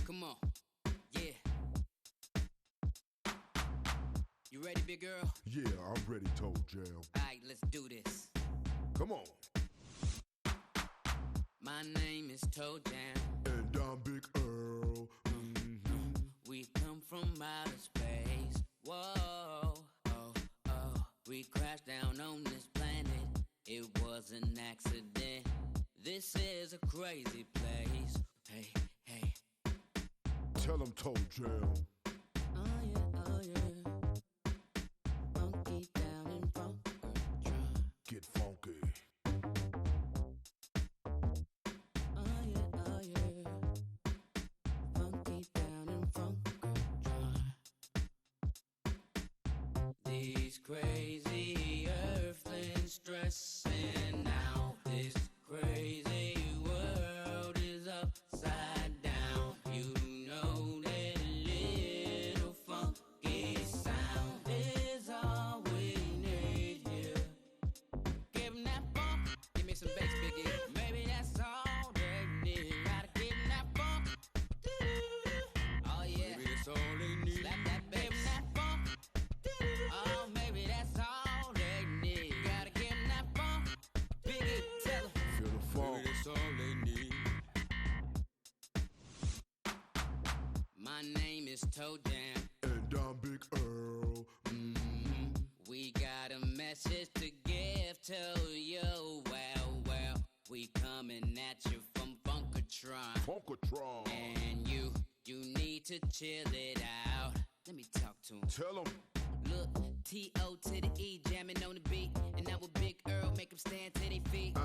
Come on, yeah. You ready, big girl? Yeah, I'm ready, Toe Jam. Alright, let's do this. Come on. My name is Toe Jam. And I'm Big Earl. We come from outer space. Whoa, oh, oh. We crashed down on this planet. It was an accident. This is a crazy place. Hey, hey. Tell him, Toe Jam. Oh yeah, oh yeah. Funky down and funky. Get funky. Oh yeah, oh yeah. Funky down and funky. These crazy earthlings stressing out. This crazy world is upside down. You know that little funky sound is all we need here. Give 'em that funk. Give me some bass, Biggie. Maybe that's all they need. Gotta give 'em that funk. Oh yeah. Maybe that's all they need. Slap that bass. Give 'em that funk. Oh, maybe that's all they need. Gotta give 'em that funk. Biggie, tell 'em. Feel the funk. Maybe that's all they need. My name is Toe Jam. And I'm Big Earl. We got a message to give to you. Well, well, we coming at you from Funkatron. Funkatron. And you need to chill it out. Let me talk to him. Tell him. Look, T.O. to the E, jamming on the beat. And now with Big Earl, make them stand to their feet.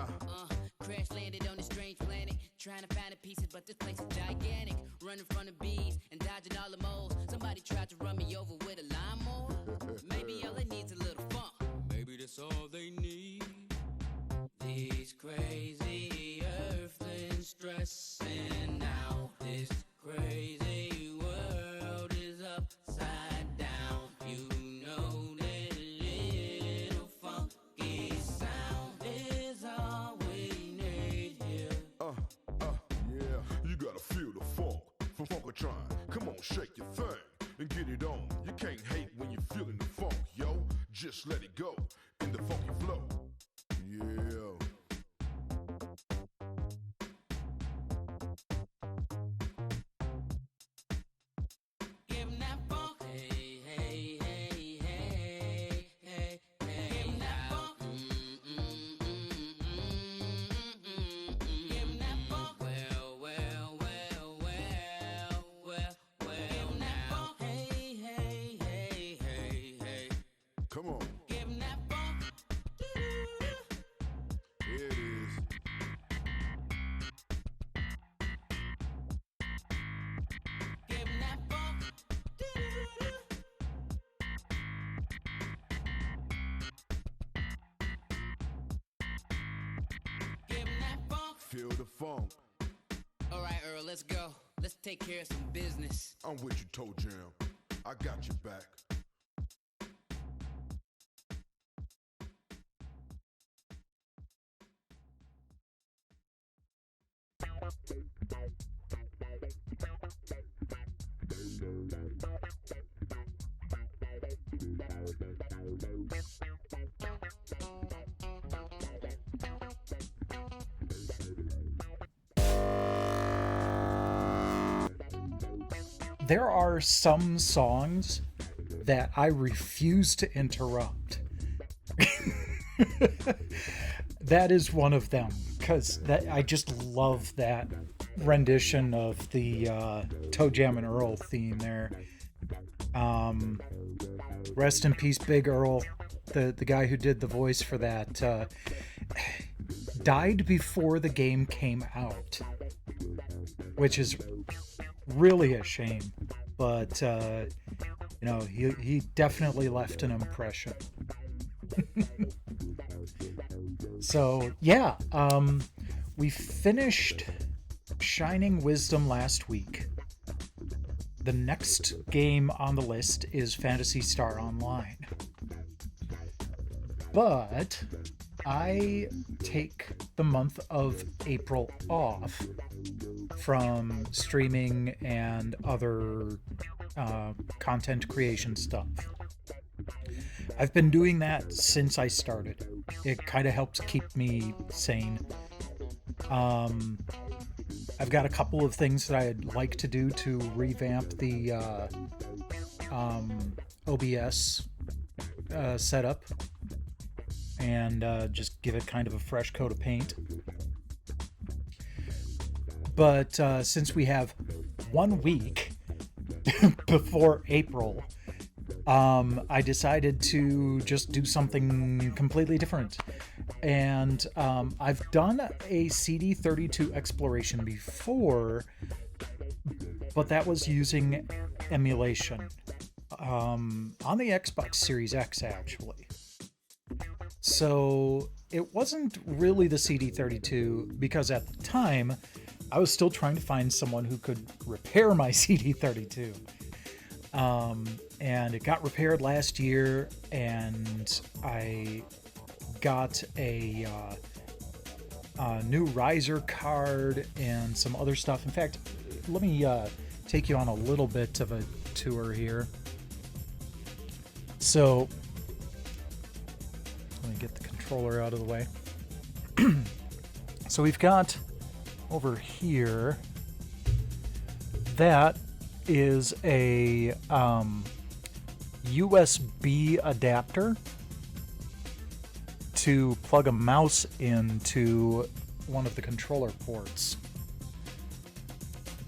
Crash landed on a strange planet. Trying to find the pieces, but this place is gigantic. Running from the bees and dodging all the moles. Somebody tried to run me over with a lawnmower. Maybe all they need's a little funk. Maybe that's all they need. These crazy earthlings stressing out. This crazy world is upside down. You know that little funky sound is all we need here. Yeah, you gotta feel the funk from Funkatron. Come on, shake your thing and get it on. You can't hate when you're feeling the funk, yo. Just let it go in the funky flow. Yeah. Give 'em that funk. Hey, hey, hey, hey, hey, hey. Give 'em that funk. Give 'em that funk. Well, well, well, well, well, well. Give 'em that funk. Hey, hey, hey, hey, hey. Come on. Give 'em that funk. Here it is. Give 'em that funk. Give 'em that funk. Feel the funk. All right, Earl, Earl, let's go. Let's take care of some business. I'm with you, Toe Jam. I got your back. There are some songs that I refuse to interrupt. That is one of them, because I just love that rendition of the Toe Jam and Earl theme there. Rest in peace, Big Earl, the guy who did the voice for that, died before the game came out, which is really a shame. But you know, he definitely left an impression. So yeah, we finished Shining Wisdom last week. The next game on the list is Phantasy Star Online. But I take the month of April off from streaming and other content creation stuff. I've been doing that since I started. It kind of helps keep me sane. I've got a couple of things that I'd like to do to revamp the OBS setup and just give it kind of a fresh coat of paint. But since we have 1 week before April, I decided to just do something completely different. And I've done a CD32 exploration before, but that was using emulation on the Xbox Series X, actually. So it wasn't really the CD32, because at the time I was still trying to find someone who could repair my CD32. And it got repaired last year, and I got a new riser card and some other stuff. In fact, let me take you on a little bit of a tour here. So let me get the controller out of the way. So we've got over here, that is a USB adapter to plug a mouse into one of the controller ports.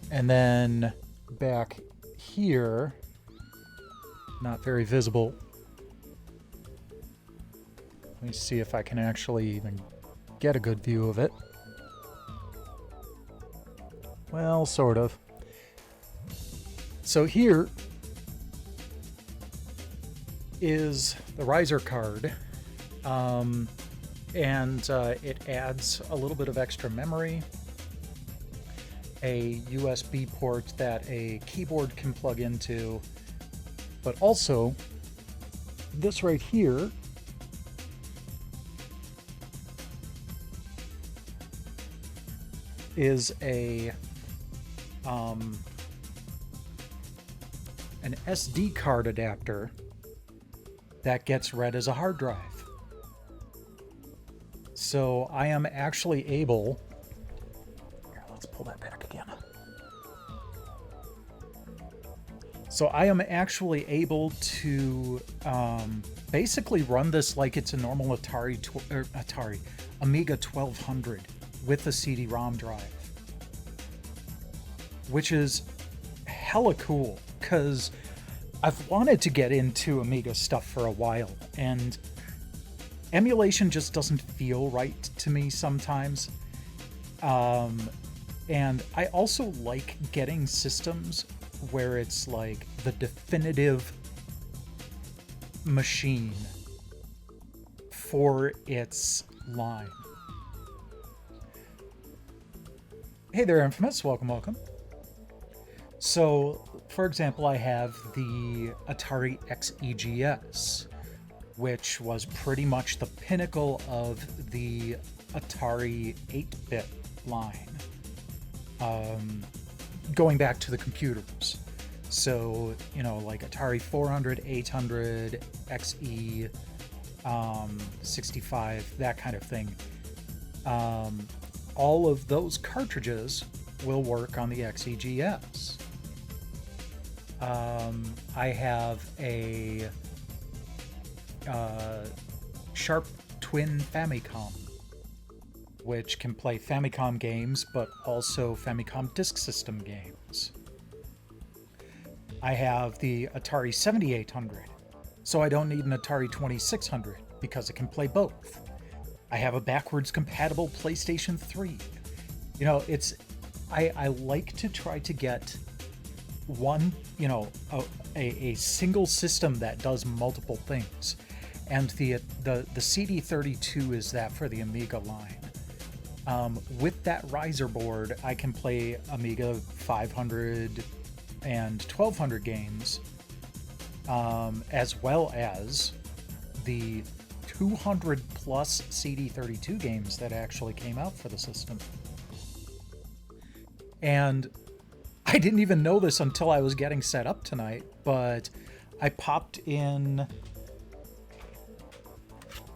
And then back here, not very visible. Let me see if I can actually even get a good view of it. Well, sort of. So here is the riser card, and it adds a little bit of extra memory, a USB port that a keyboard can plug into, but also this right here is an SD card adapter that gets read as a hard drive. So I am actually able... Here, let's pull that back again. So I am actually able to basically run this like it's a normal Amiga 1200 with a CD-ROM drive, which is hella cool, because I've wanted to get into Amiga stuff for a while, and emulation just doesn't feel right to me sometimes. And I also like getting systems where it's like the definitive machine for its line. Hey there, Infamous. Welcome, welcome. So, for example, I have the Atari XEGS, which was pretty much the pinnacle of the Atari 8-bit line, going back to the computers. So, you know, like Atari 400, 800, XE, 65, that kind of thing. All of those cartridges will work on the XEGS. I have a Sharp Twin Famicom, which can play Famicom games, but also Famicom Disk System games. I have the Atari 7800, so I don't need an Atari 2600 because it can play both. I have a backwards compatible PlayStation 3. You know, I like to try to get one, you know, a single system that does multiple things. And the CD32 is that for the Amiga line. With that riser board, I can play Amiga 500 and 1200 games, as well as the 200 plus CD32 games that actually came out for the system. And I didn't even know this until I was getting set up tonight, but I popped in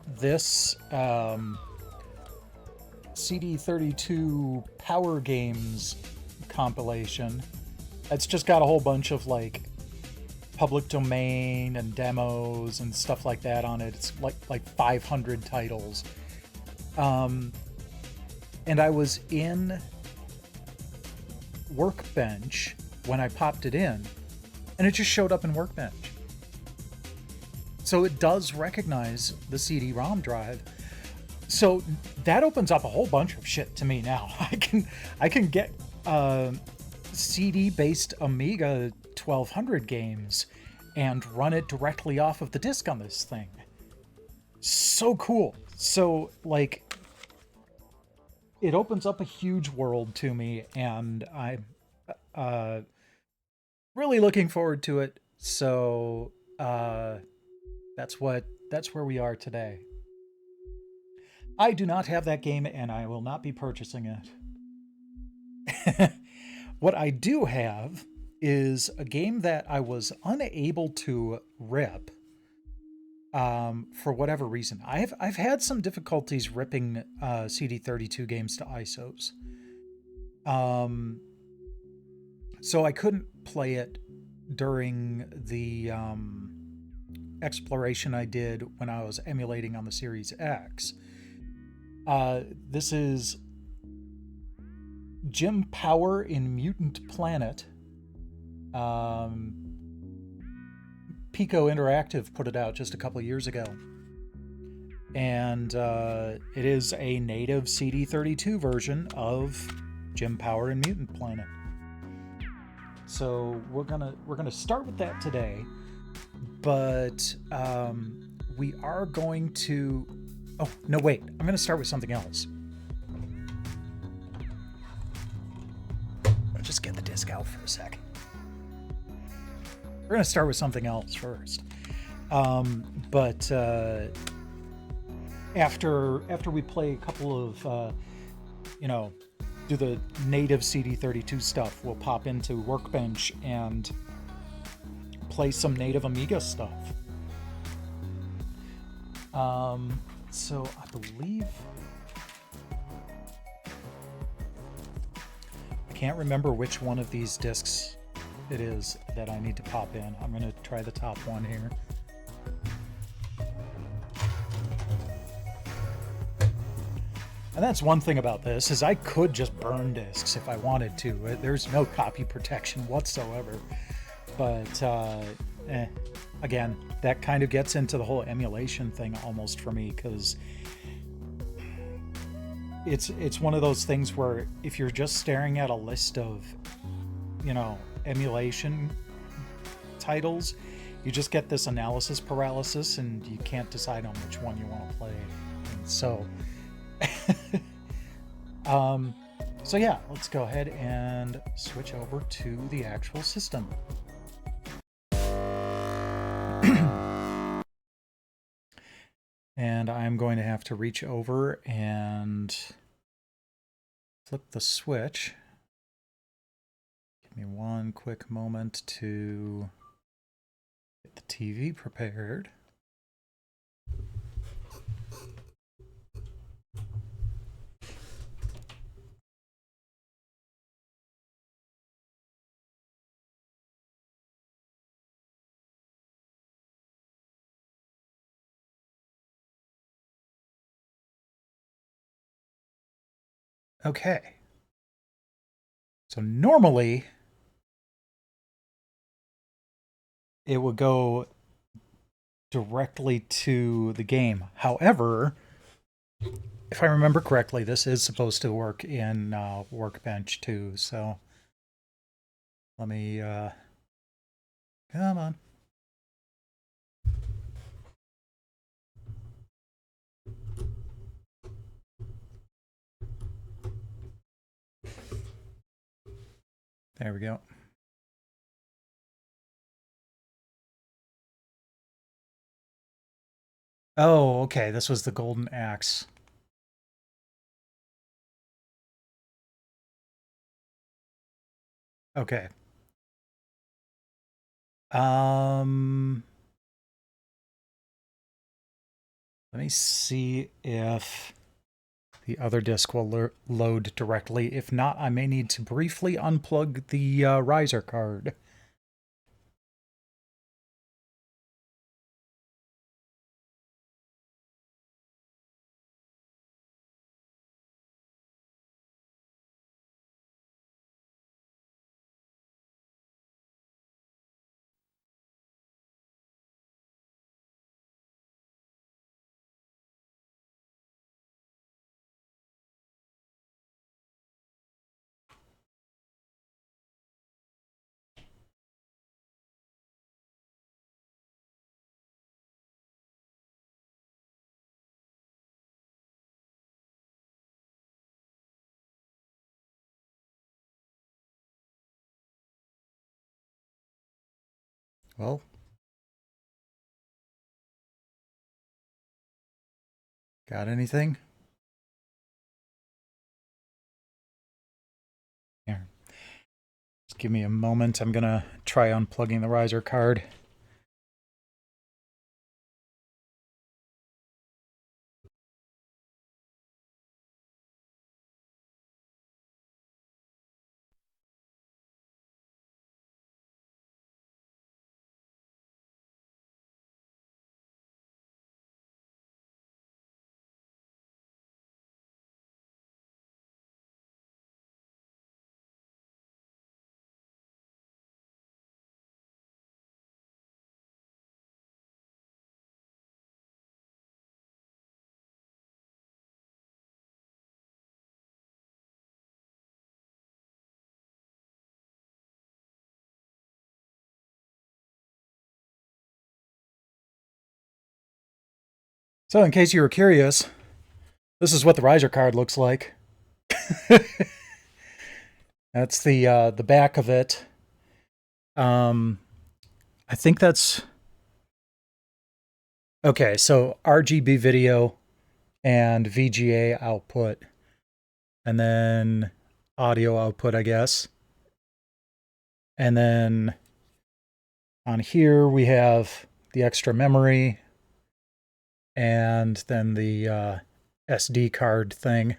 this CD32 Power Games compilation. It's just got a whole bunch of like public domain and demos and stuff like that on it. It's like 500 titles. And I was in Workbench when I popped it in, and it just showed up in Workbench. So it does recognize the CD-ROM drive. So that opens up a whole bunch of shit to me now. I can get CD-based Amiga 1200 games and run it directly off of the disc on this thing. So cool. So, like, it opens up a huge world to me, and I'm really looking forward to it. So that's where we are today. I do not have that game, and I will not be purchasing it. What I do have is a game that I was unable to rip for whatever reason. I've had some difficulties ripping CD32 games to ISOs. So I couldn't play it during the exploration I did when I was emulating on the Series X. This is Jim Power in Mutant Planet. Pico Interactive put it out just a couple years ago. And it is a native CD32 version of Jim Power in Mutant Planet. So we're gonna start with that today. But we are going to... Oh, no, wait. I'm going to start with something else. I'll just get the disc out for a sec. We're going to start with something else first. But after we play a couple of, do the native CD32 stuff, we'll pop into Workbench and play some native Amiga stuff. So I believe... I can't remember which one of these discs it is that I need to pop in. I'm going to try the top one here. And that's one thing about this, is I could just burn discs if I wanted to. There's no copy protection whatsoever. But, again, that kind of gets into the whole emulation thing almost for me, because it's one of those things where if you're just staring at a list of, emulation titles, you just get this analysis paralysis and you can't decide on which one you want to play. And so, So yeah, let's go ahead and switch over to the actual system. And I'm going to have to reach over and flip the switch. Give me one quick moment to get the TV prepared. Okay. So normally it would go directly to the game. However, if I remember correctly, this is supposed to work in Workbench too. So let me, come on. There we go. Oh, okay. This was the golden axe. Okay. Let me see if the other disk will load directly. If not, I may need to briefly unplug the riser card. Well, got anything? Here. Just give me a moment. I'm going to try unplugging the riser card. So, in case you were curious, this is what the riser card looks like. That's the back of it. I think that's okay. So RGB video and VGA output, and then audio output, I guess. And then on here we have the extra memory, and then the SD card thing.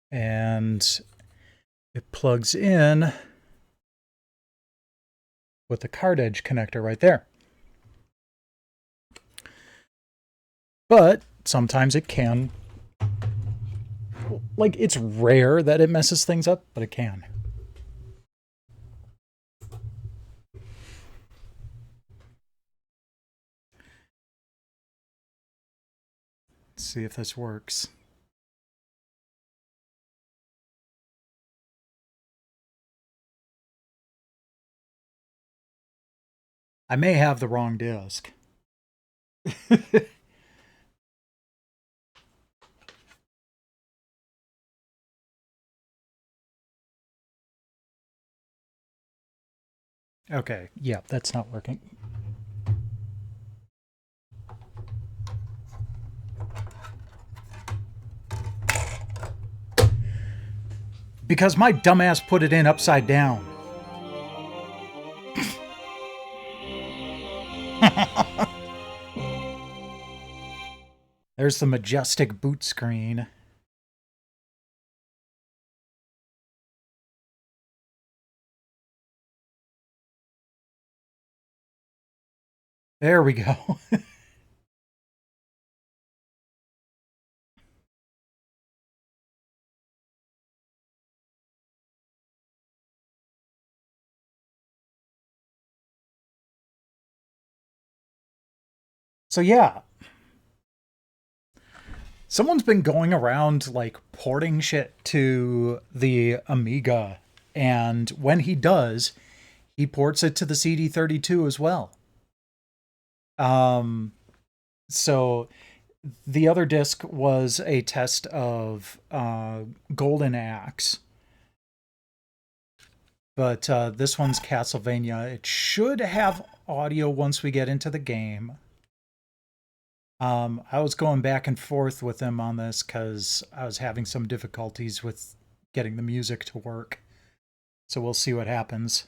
And it plugs in with the card edge connector right there. But sometimes it can, like, it's rare that it messes things up, but it can. Let's see if this works. I may have the wrong disk. Okay, yeah, that's not working. Because my dumbass put it in upside down. There's the majestic boot screen. There we go. So yeah, someone's been going around like porting shit to the Amiga, and when he does, he ports it to the CD32 as well. Um, so the other disc was a test of Golden Axe, but this one's Castlevania. It should have audio once we get into the game. I was going back and forth with him on this because I was having some difficulties with getting the music to work. So we'll see what happens.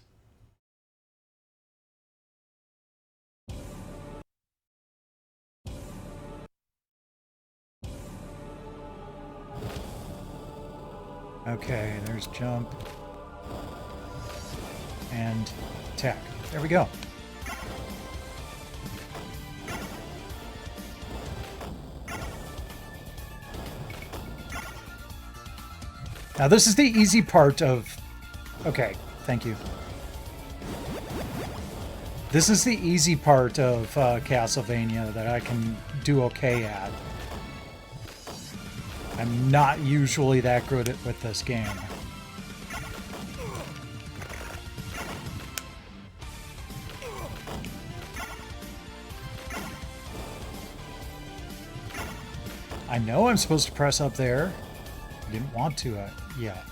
Okay, there's jump. And attack. There we go. Now this is the easy part of... Okay, thank you. This is the easy part of Castlevania that I can do okay at. I'm not usually that good with this game. I know I'm supposed to press up there. I didn't want to yet.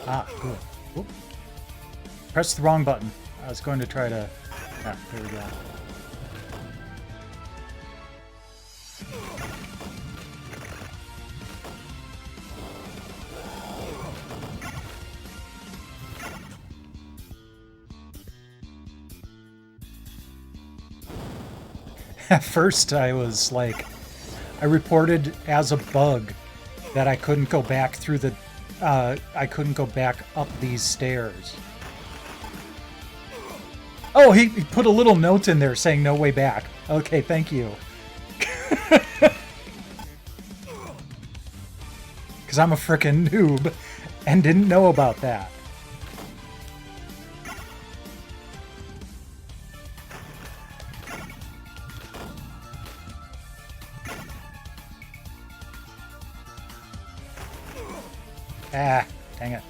Ah, good. Whoop. Press the wrong button. I was going to try to... Ah, there we go. At first, I was like... I reported as a bug that I couldn't go back through the... I couldn't go back up these stairs. Oh, he put a little note in there saying no way back. Okay, thank you. Because I'm a frickin' noob and didn't know about that. Ah, dang it.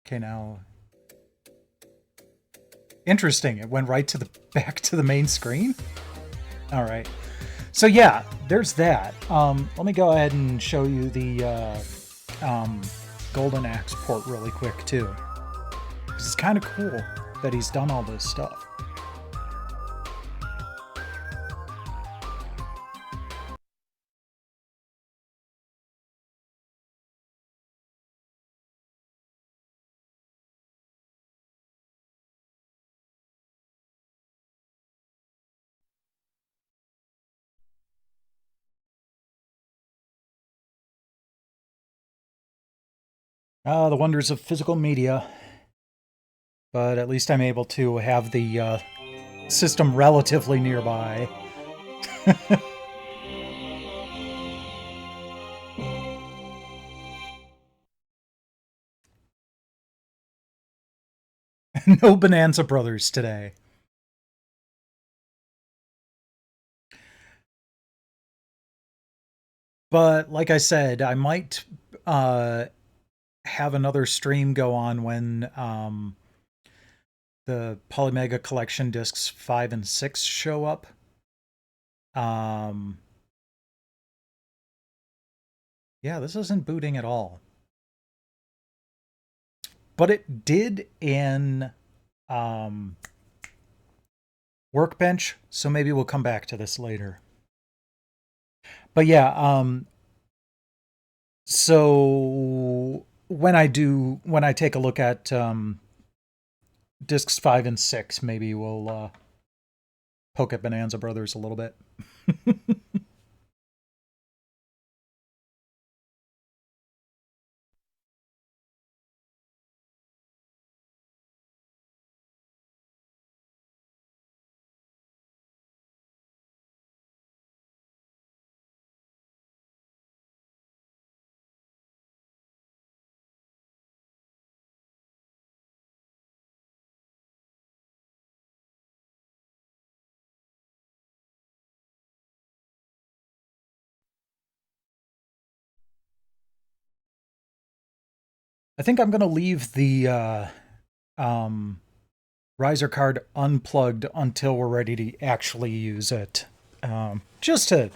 Okay, now... Interesting, it went right to the back to the main screen? Alright. So yeah, there's that. Let me go ahead and show you the Golden Axe port really quick, too. Because it's kind of cool that he's done all this stuff. The wonders of physical media. But at least I'm able to have the system relatively nearby. No Bonanza Brothers today. But like I said, I might have another stream go on when the Polymega Collection discs 5 and 6 show up. Yeah, this isn't booting at all. But it did in Workbench, so maybe we'll come back to this later. But yeah, so when I take a look at discs 5 and 6, maybe we'll poke at Bonanza Brothers a little bit. I think I'm going to leave the riser card unplugged until we're ready to actually use it, just to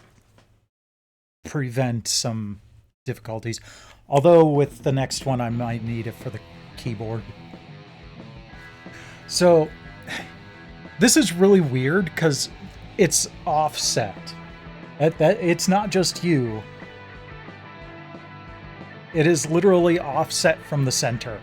prevent some difficulties. Although with the next one, I might need it for the keyboard. So this is really weird because it's offset. That it's not just you. It is literally offset from the center.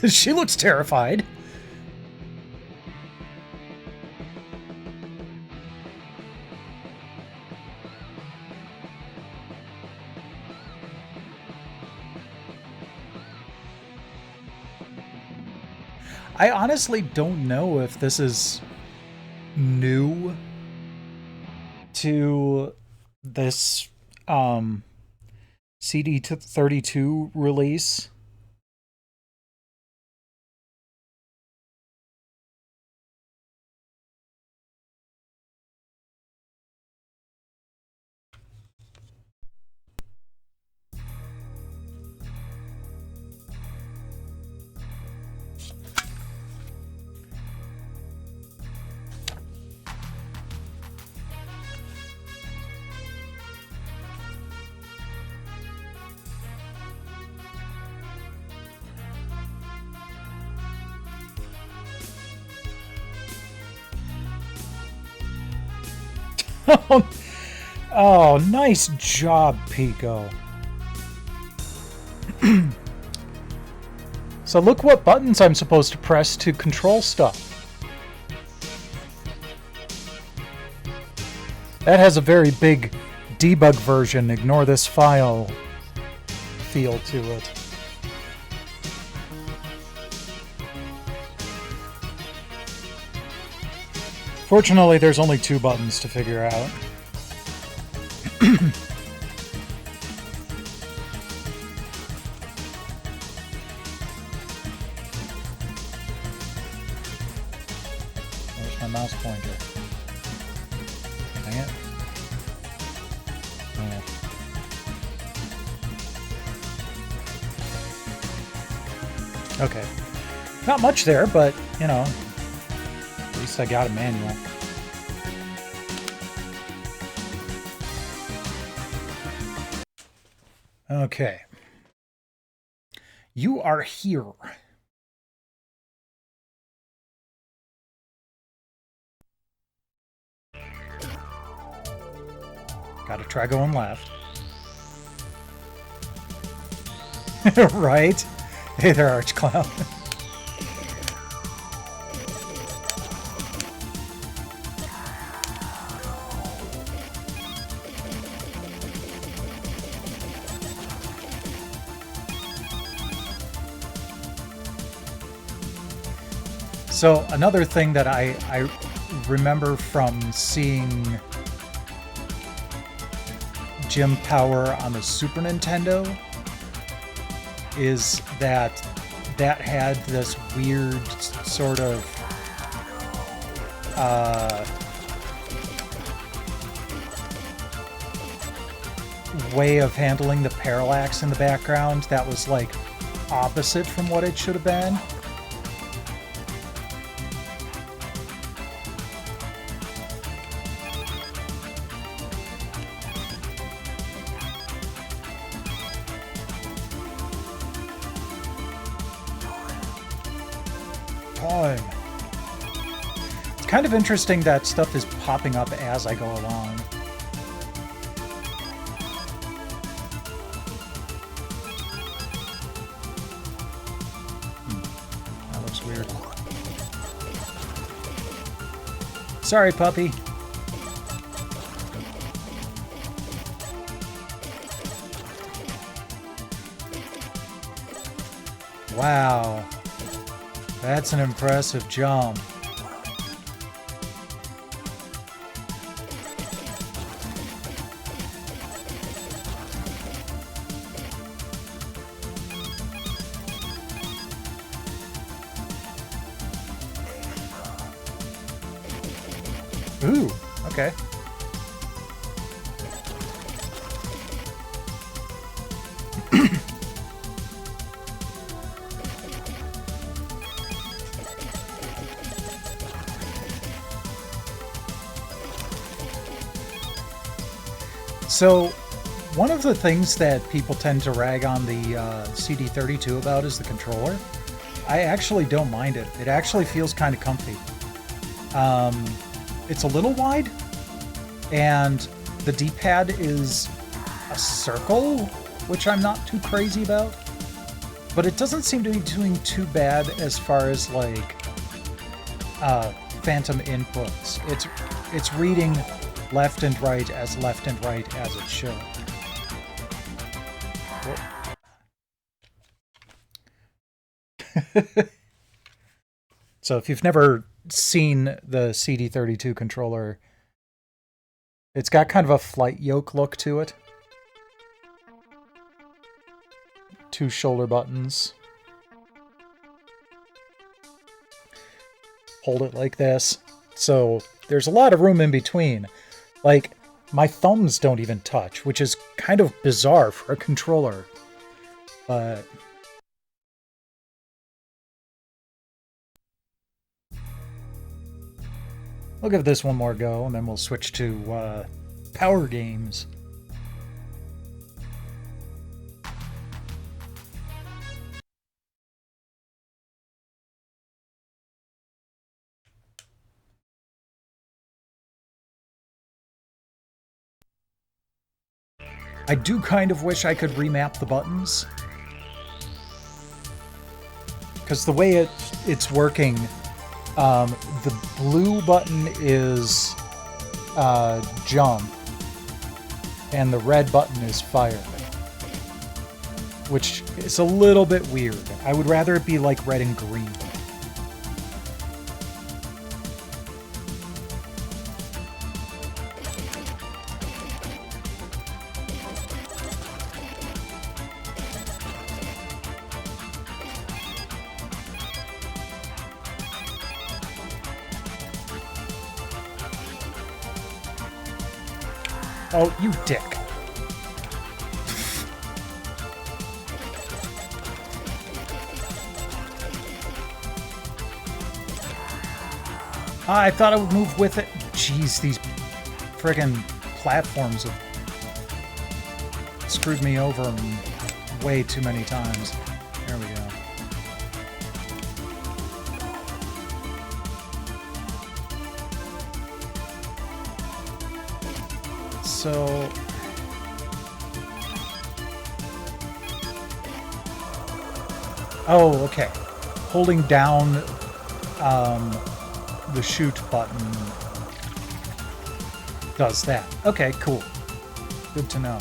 She looks terrified. I honestly don't know if this is new to this CD32 release. Oh, nice job, Pico. So look what buttons I'm supposed to press to control stuff. That has a very big debug version, ignore this file feel to it. Fortunately, there's only 2 buttons to figure out. Where's my mouse pointer? Dang it. Oh. Okay. Not much there, but, you know, at least I got a manual. Okay. You are here. Gotta try going left. Right? Hey there, Arch Clown. So another thing that I remember from seeing Jim Power on the Super Nintendo is that had this weird sort of way of handling the parallax in the background that was like opposite from what it should have been. Time. It's kind of interesting that stuff is popping up as I go along. That looks weird. Sorry, puppy. Wow. That's an impressive jump. Ooh, okay. So, one of the things that people tend to rag on the CD32 about is the controller. I actually don't mind it. It actually feels kind of comfy. It's a little wide, and the D-pad is a circle, which I'm not too crazy about. But it doesn't seem to be doing too bad as far as, like, phantom inputs. It's reading left and right as it should. So if you've never seen the CD32 controller, it's got kind of a flight yoke look to it. 2 shoulder buttons. Hold it like this. So there's a lot of room in between. Like, my thumbs don't even touch, which is kind of bizarre for a controller. But we'll give this one more go, and then we'll switch to power games. I do kind of wish I could remap the buttons, because the way it's working, the blue button is jump, and the red button is fire, which is a little bit weird. I would rather it be like red and green. Oh, you dick. I thought I would move with it. Jeez, these friggin' platforms have screwed me over way too many times. There we go. So oh, okay. Holding down the shoot button does that. Okay, cool. Good to know.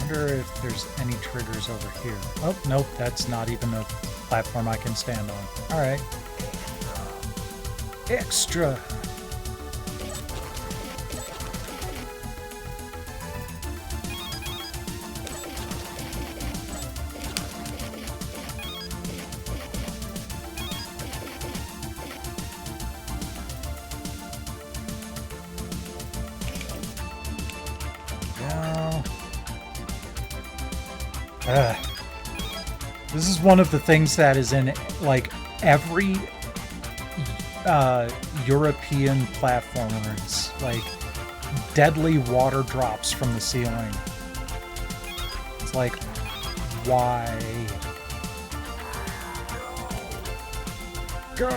wonder if there's any triggers over here. Oh, nope, that's not even a platform I can stand on. All right. Extra. This is one of the things that is in like every European platformers, like deadly water drops from the ceiling. It's like, why? Go!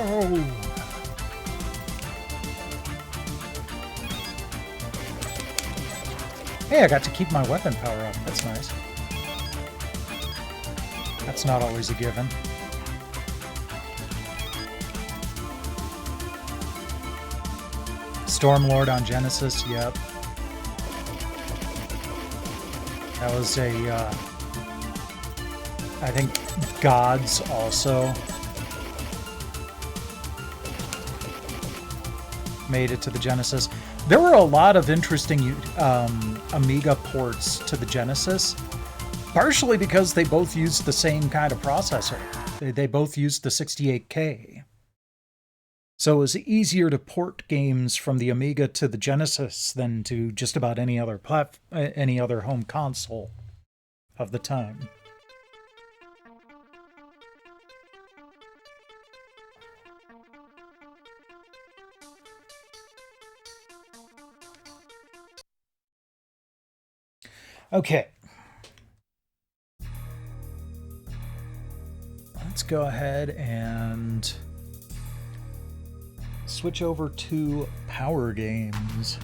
Hey, I got to keep my weapon power up. That's nice. That's not always a given. Stormlord on Genesis, yep. That was a, I think Gods also made it to the Genesis. There were a lot of interesting Amiga ports to the Genesis, partially because they both used the same kind of processor. They both used the 68K. So it was easier to port games from the Amiga to the Genesis than to just about any other home console of the time. Okay. Let's go ahead and switch over to Power Games.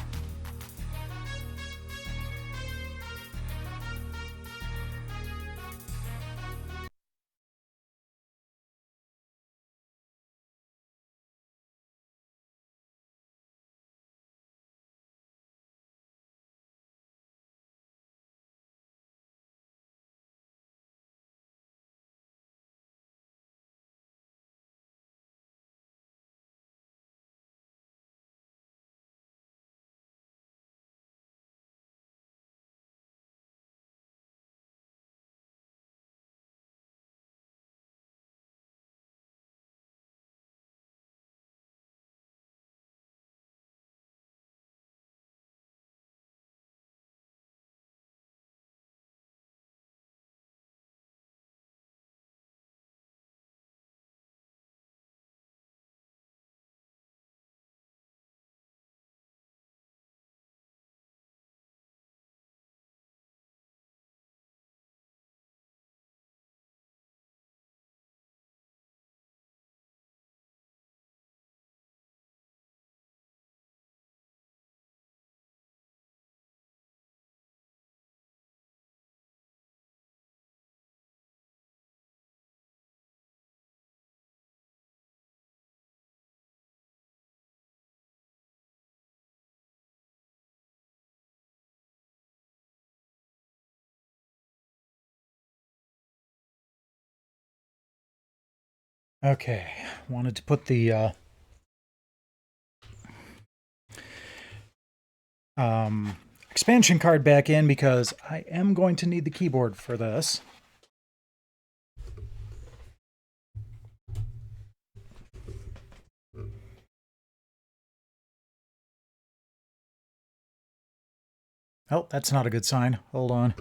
Okay, wanted to put the expansion card back in because I am going to need the keyboard for this. Oh, that's not a good sign. Hold on.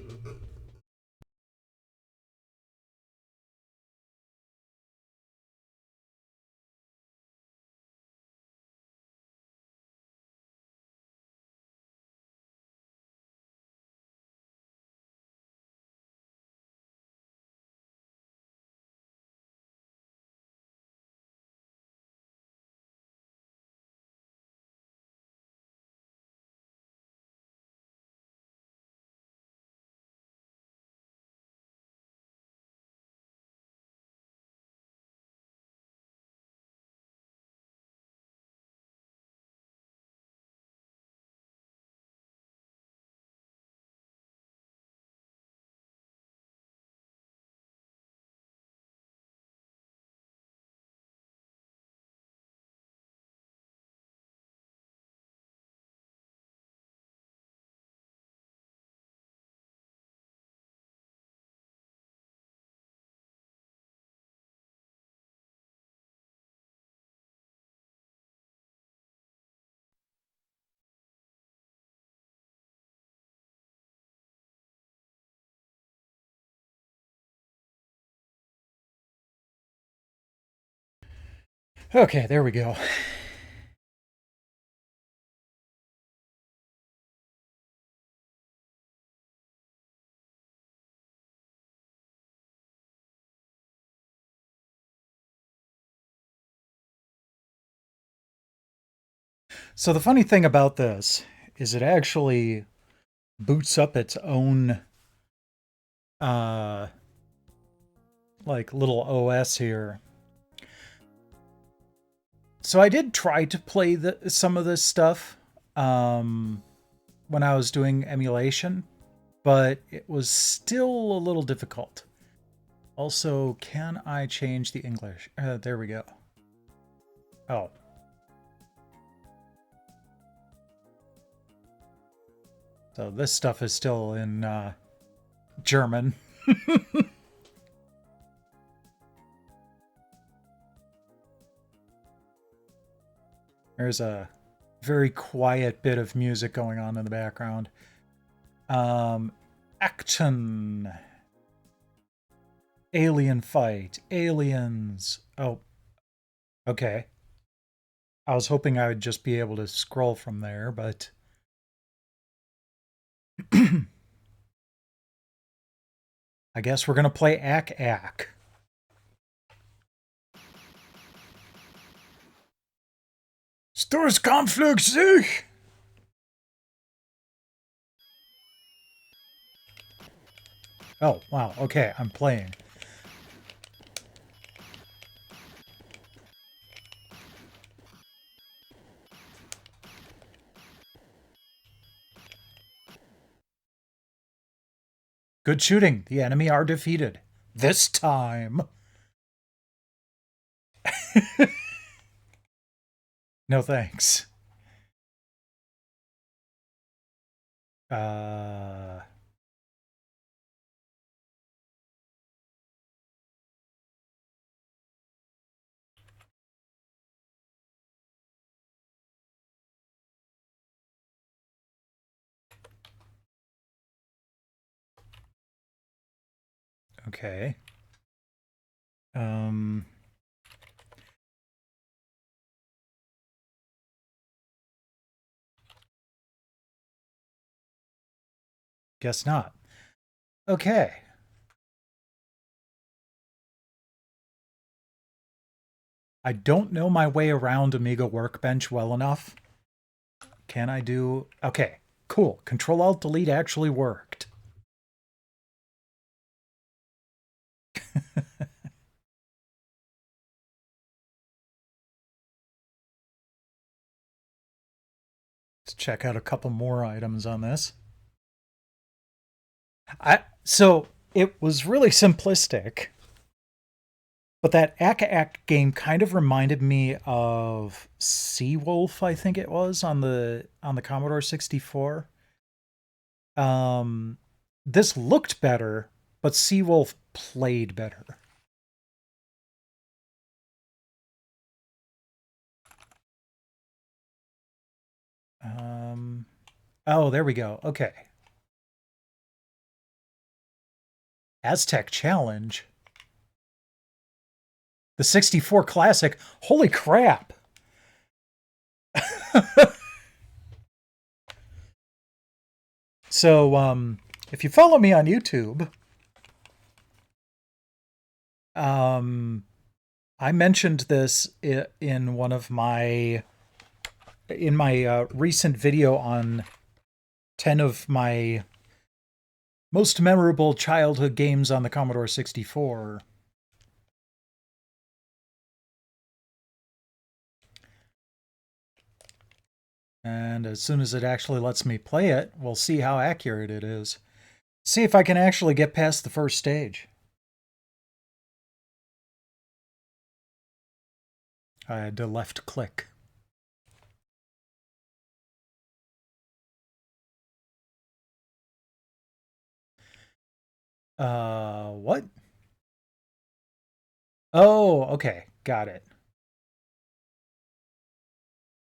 Okay, there we go. So the funny thing about this is it actually boots up its own uh like little OS here. So I did try to play some of this stuff when I was doing emulation, but it was still a little difficult. Also, can I change the English? There we go. Oh. So this stuff is still in German. There's a very quiet bit of music going on in the background. Action. Alien fight. Aliens. Oh. Okay. I was hoping I would just be able to scroll from there, but... I guess we're going to play Ack Ack. Stoßkampflug sich! Oh, wow. Okay, I'm playing. Good shooting. The enemy are defeated. This time. No thanks. Okay. Guess not. Okay. I don't know my way around Amiga Workbench well enough. Can I do... Okay, cool. Control-Alt-Delete actually worked. Let's check out a couple more items on this. So it was really simplistic, but that Ack game kind of reminded me of Seawolf, I think it was, on the Commodore 64. This looked better, but Seawolf played better. Oh, there we go. Okay. Aztec Challenge. The 64 Classic. Holy crap. So, if you follow me on YouTube, I mentioned this in one of my recent video on 10 of my most memorable childhood games on the Commodore 64. And as soon as it actually lets me play it, we'll see how accurate it is. See if I can actually get past the first stage. I had to left click. What? Oh, okay. Got it.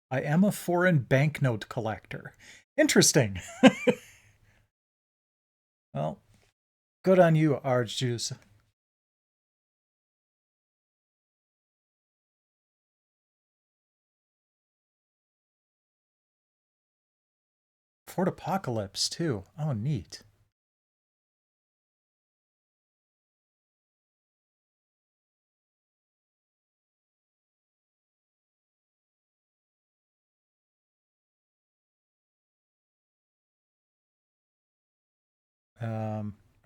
I am a foreign banknote collector. Interesting. Well, good on you, Orange Juice. Fort Apocalypse, too. Oh, neat.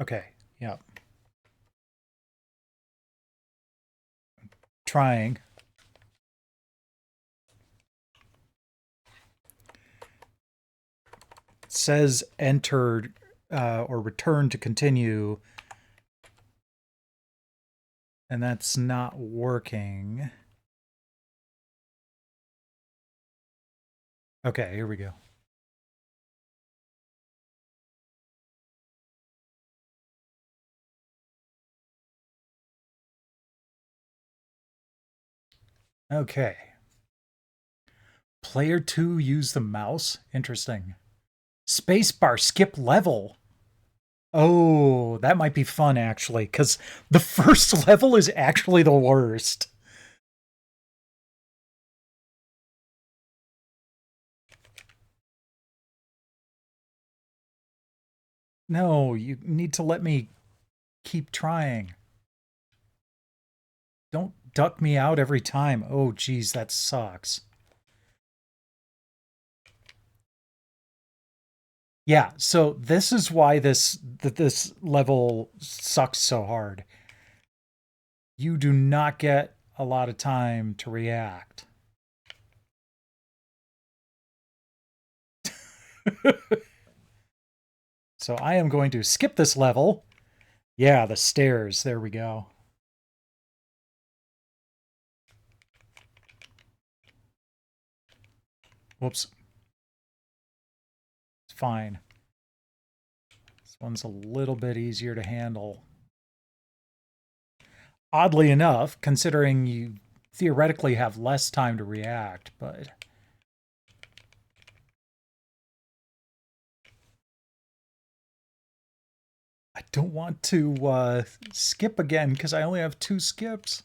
Okay, yeah. Trying. It says enter or return to continue, and that's not working. Okay, here we go. Okay. Player 2 use the mouse? Interesting. Spacebar skip level. Oh, that might be fun actually, because the first level is actually the worst. No, you need to let me keep trying. Don't duck me out every time. Oh, geez, that sucks. Yeah, so this is why this level sucks so hard. You do not get a lot of time to react. So I am going to skip this level. Yeah, the stairs. There we go. Whoops. It's fine. This one's a little bit easier to handle. Oddly enough, considering you theoretically have less time to react, but... I don't want to skip again because I only have 2 skips.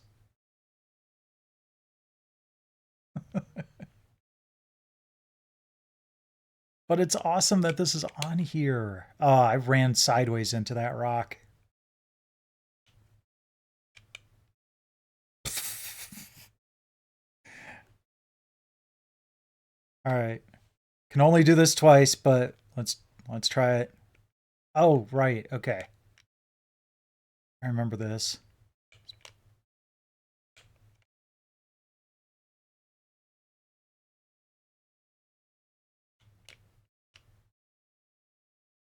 But it's awesome that this is on here. Oh, I ran sideways into that rock. All right. Can only do this twice, but let's try it. Oh, right. Okay. I remember this.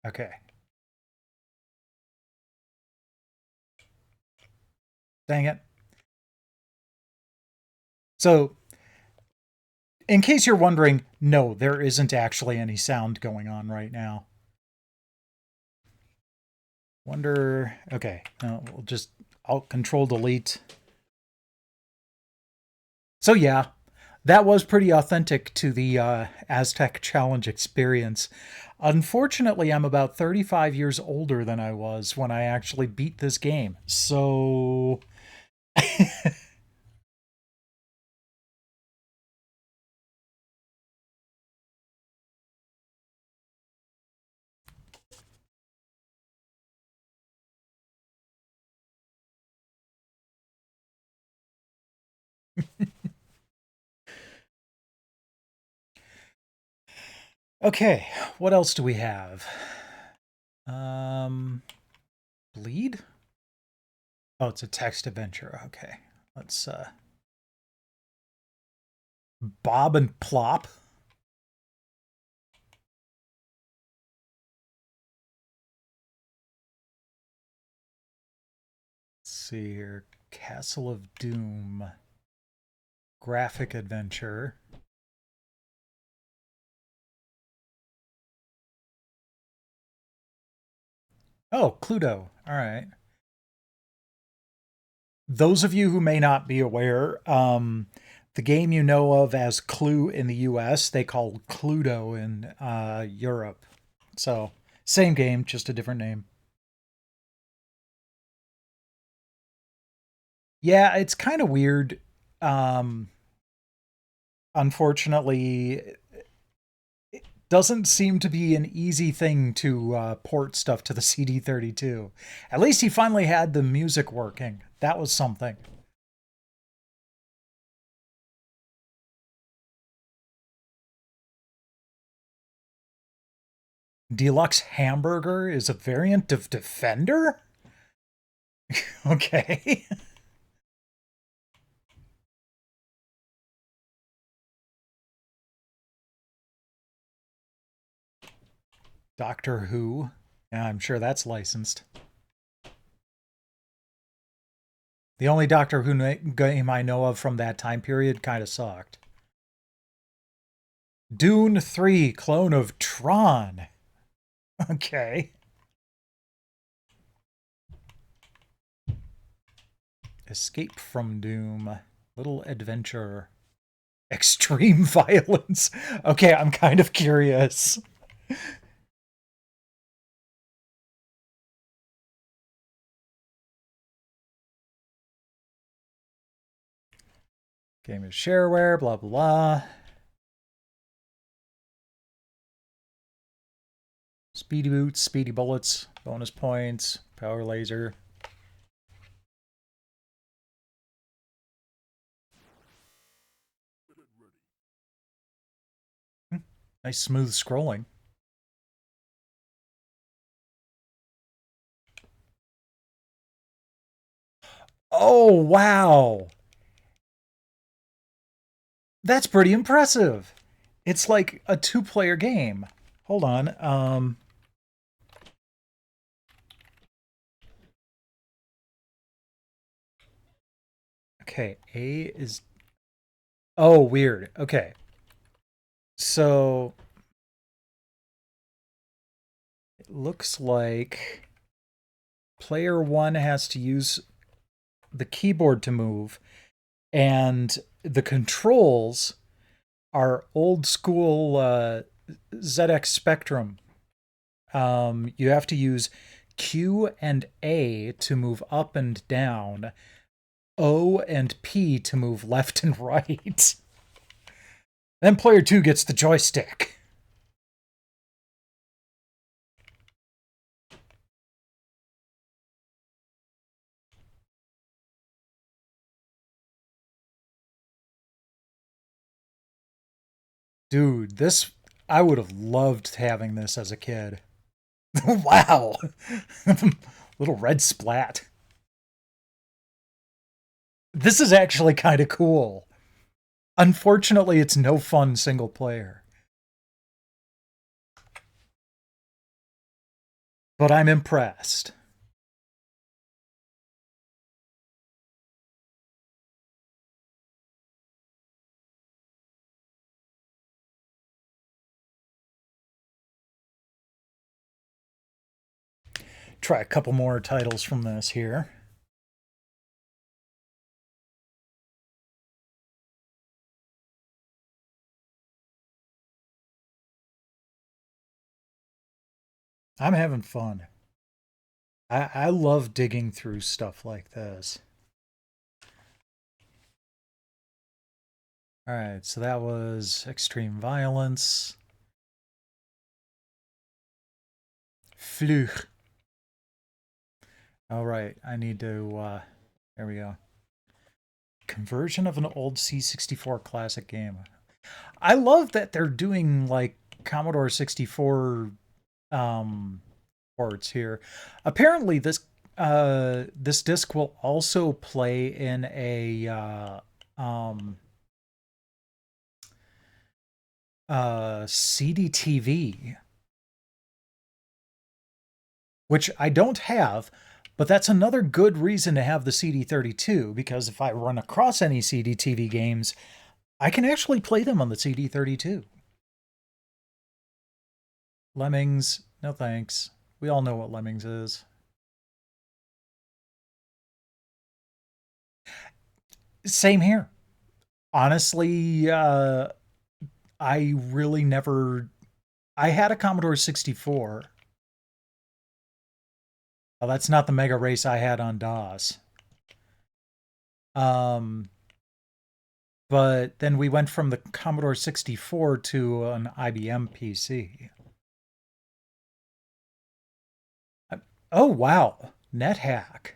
Okay. Dang it. So, in case you're wondering, no, there isn't actually any sound going on right now. Wonder. Okay. No, we'll just Alt Control Delete. So, yeah, that was pretty authentic to the Aztec Challenge experience. Unfortunately, I'm about 35 years older than I was when I actually beat this game. So. Okay, what else do we have? Bleed? Oh, it's a text adventure. Okay. Let's Bob and Plop. Let's see here. Castle of Doom. Graphic adventure. Oh, Cluedo. All right. Those of you who may not be aware, the game you know of as Clue in the US, they call Cluedo in Europe. So, same game, just a different name. Yeah, it's kind of weird. Um, Unfortunately, doesn't seem to be an easy thing to port stuff to the CD32. At least he finally had the music working. That was something. Deluxe Hamburger is a variant of Defender? Okay. Doctor Who. Yeah, I'm sure that's licensed. The only Doctor Who game I know of from that time period kind of sucked. Dune 3, clone of Tron. Okay. Escape from Doom. Little Adventure. Extreme Violence. Okay, I'm kind of curious. Game is shareware, blah, blah, blah. Speedy boots, speedy bullets, bonus points, power laser. Nice smooth scrolling. Oh, wow. That's pretty impressive. It's like a two-player game. Hold on. Okay, A is... Oh, weird. Okay. So... It looks like player one has to use the keyboard to move, and the controls are old school ZX Spectrum. You have to use Q and A to move up and down, O and P to move left and right. Then player two gets the joystick. Dude, this... I would have loved having this as a kid. Wow! Little red splat. This is actually kind of cool. Unfortunately, it's no fun single player. But I'm impressed. Try a couple more titles from this here. I'm having fun. I love digging through stuff like this. All right, so that was Extreme Violence. Fluch. All right, I need to, there we go. Conversion of an old C64 classic game. I love that they're doing, like, Commodore 64 ports here. Apparently, this disc will also play in a CD-TV, which I don't have, but that's another good reason to have the CD32, because if I run across any CD-TV games, I can actually play them on the CD32. Lemmings, no thanks. We all know what Lemmings is. Same here. Honestly, I really never... I had a Commodore 64. Oh, that's not the Mega Race I had on DOS. But then we went from the Commodore 64 to an IBM PC. Oh, wow. NetHack.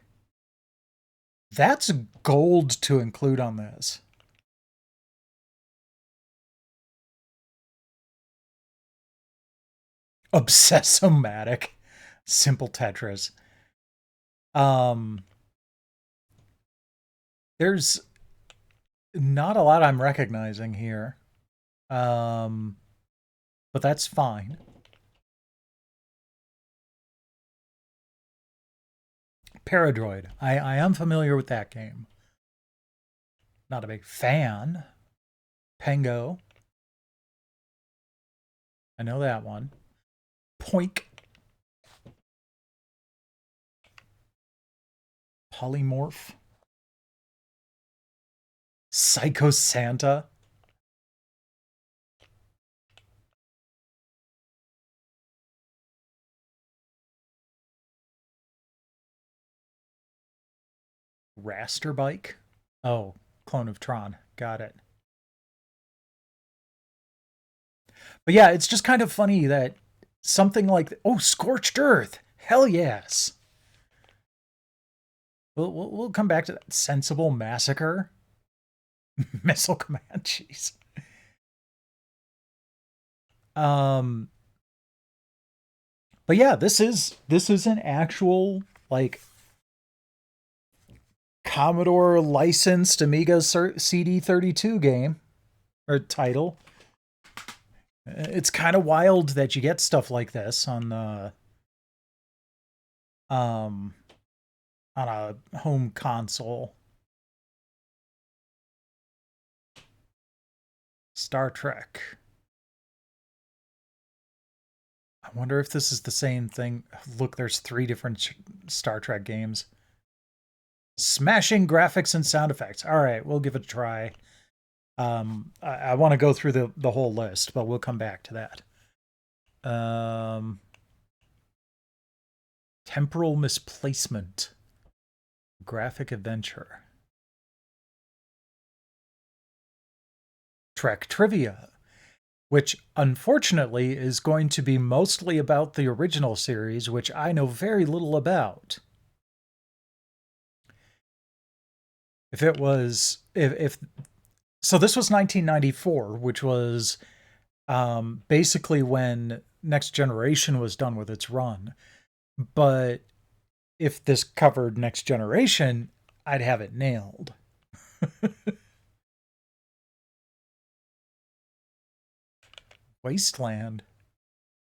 That's gold to include on this. Obsessomatic. Simple Tetris. There's not a lot I'm recognizing here. But that's fine. Paradroid. I am familiar with that game. Not a big fan. Pengo. I know that one. Poink. Polymorph. Psycho Santa. Raster Bike. Oh, Clone of Tron. Got it. But yeah, it's just kind of funny that something like, oh, Scorched Earth. Hell yes. We'll come back to that. Sensible Massacre. Missile Command. Jeez. But yeah, this is an actual like Commodore licensed Amiga CD32 game or title. It's kind of wild that you get stuff like this on on a home console. Star Trek. I wonder if this is the same thing. Look, there's 3 different Star Trek games. Smashing graphics and sound effects. All right, we'll give it a try. I want to go through the whole list, but we'll come back to that. Temporal misplacement. Graphic adventure. Trek trivia, which unfortunately is going to be mostly about the original series, which I know very little about. If it was, if so, this was 1994, which was basically when Next Generation was done with its run. But if this covered Next Generation, I'd have it nailed. Wasteland.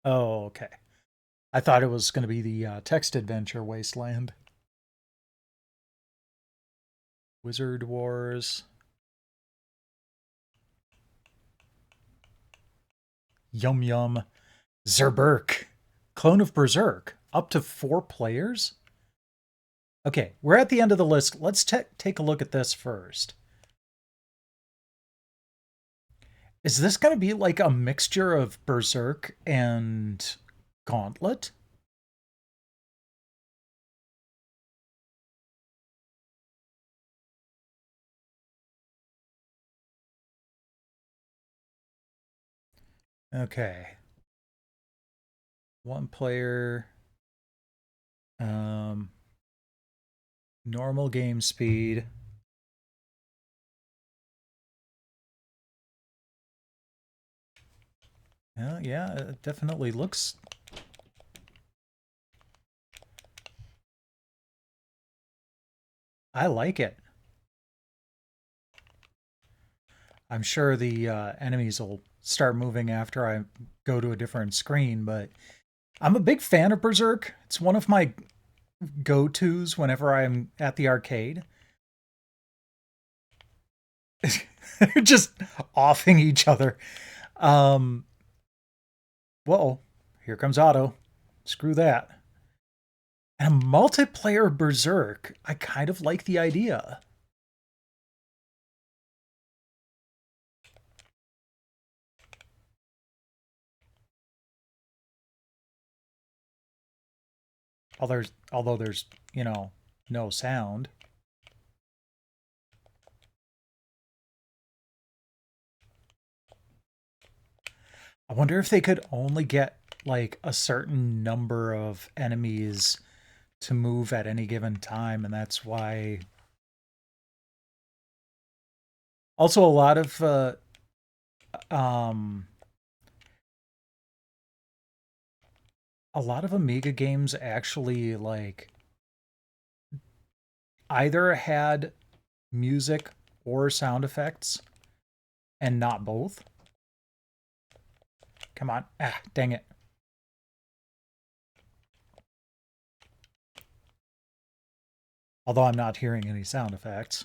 Oh, okay. I thought it was going to be the text adventure Wasteland. Wizard Wars. Yum Yum. Zerberk. Clone of Berserk. Up to 4 players? Okay, we're at the end of the list. Let's take a look at this first. Is this going to be like a mixture of Berserk and Gauntlet? Okay. 1 player. Normal game speed. Yeah, it definitely looks. I like it. I'm sure the enemies will start moving after I go to a different screen, but I'm a big fan of Berserk. It's one of my go-tos whenever I'm at the arcade. They're just offing each other. Whoa, here comes Otto. Screw that. And a multiplayer Berserk. I kind of like the idea. Although there's, no sound. I wonder if they could only get like a certain number of enemies to move at any given time, and that's why. Also, um, a lot of Amiga games actually like either had music or sound effects, and not both. Come on, dang it! Although I'm not hearing any sound effects.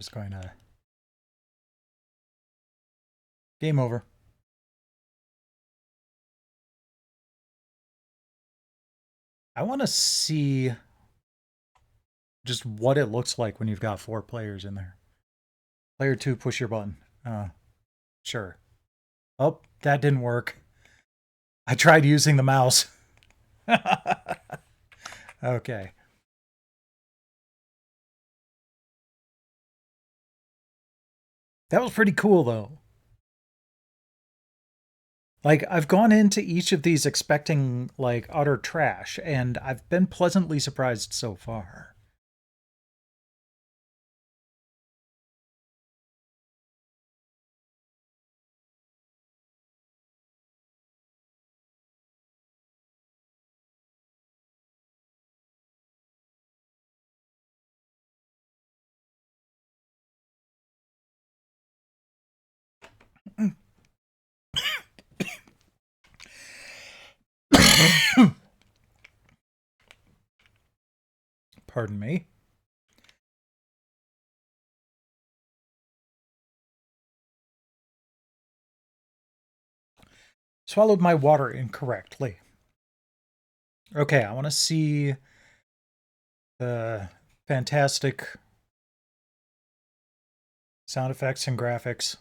Just going to game over. I want to see just what it looks like when you've got 4 players in there. Player 2, push your button. Sure. Oh, that didn't work. I tried using the mouse. Okay. That was pretty cool, though. Like, I've gone into each of these expecting, like, utter trash, and I've been pleasantly surprised so far. Pardon me. Swallowed my water incorrectly. Okay, I want to see the fantastic sound effects and graphics.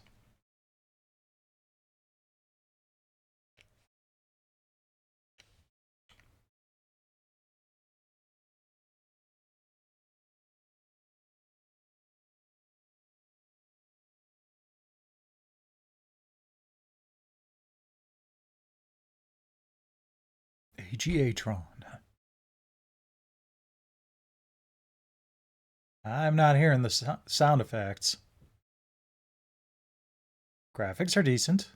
AGA-tron. I'm not hearing the sound effects. Graphics are decent.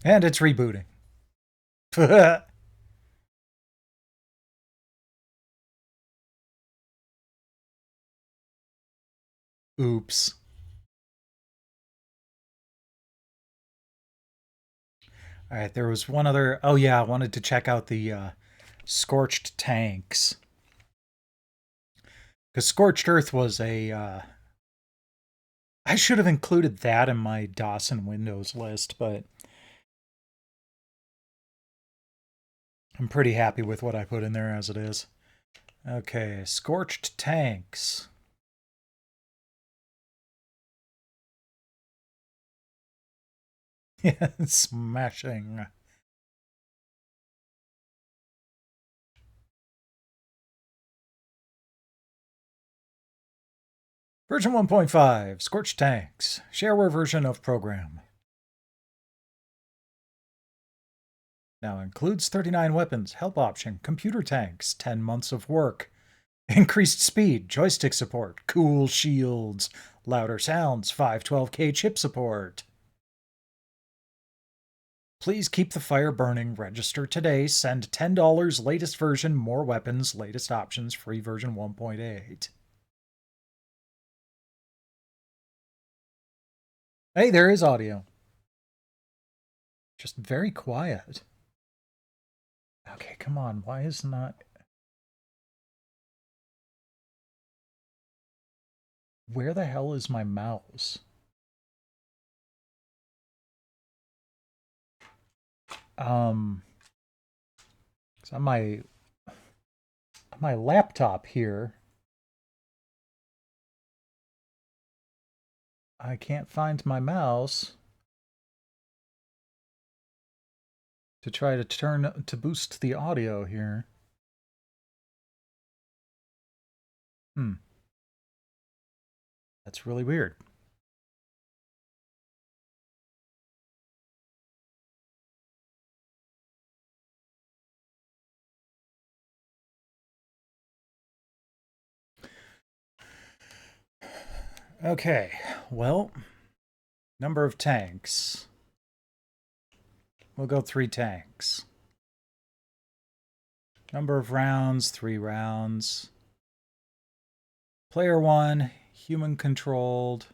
And it's rebooting. Oops. All right, there was one other. Oh, yeah, I wanted to check out the Scorched Tanks. Because Scorched Earth was a. I should have included that in my DOS and Windows list, but I'm pretty happy with what I put in there as it is. Okay, Scorched Tanks. Yeah, smashing. Version 1.5, Scorched Tanks, shareware version of program. Now includes 39 weapons, help option, computer tanks, 10 months of work, increased speed, joystick support, cool shields, louder sounds, 512K chip support. Please keep the fire burning. Register today. Send $10. Latest version, more weapons, latest options, free version 1.8. Hey, there is audio. Just very quiet. Okay, come on. Why is not... Where the hell is my mouse? So on my laptop here, I can't find my mouse to try to boost the audio here. That's really weird. Okay, well, number of tanks. We'll go 3 tanks. Number of rounds, 3 rounds. Player 1, human controlled.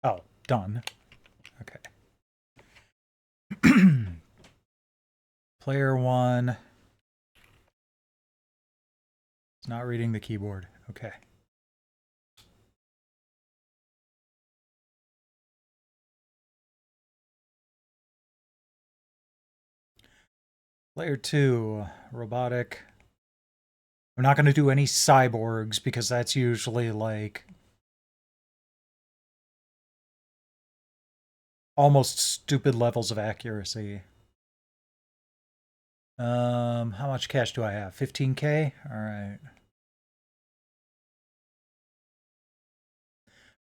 Oh, done. Okay. Player 1. It's not reading the keyboard. Okay. Player 2, robotic. I'm not going to do any cyborgs because that's usually like almost stupid levels of accuracy. How much cash do I have? 15K? All right.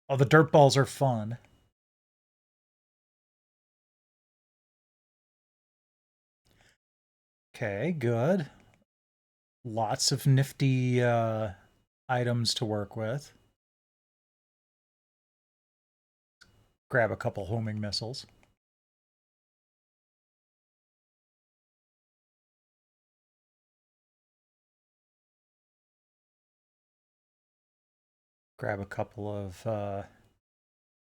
Oh, the dirt balls are fun. Okay, good. Lots of nifty items to work with. Grab a couple homing missiles. Grab a couple of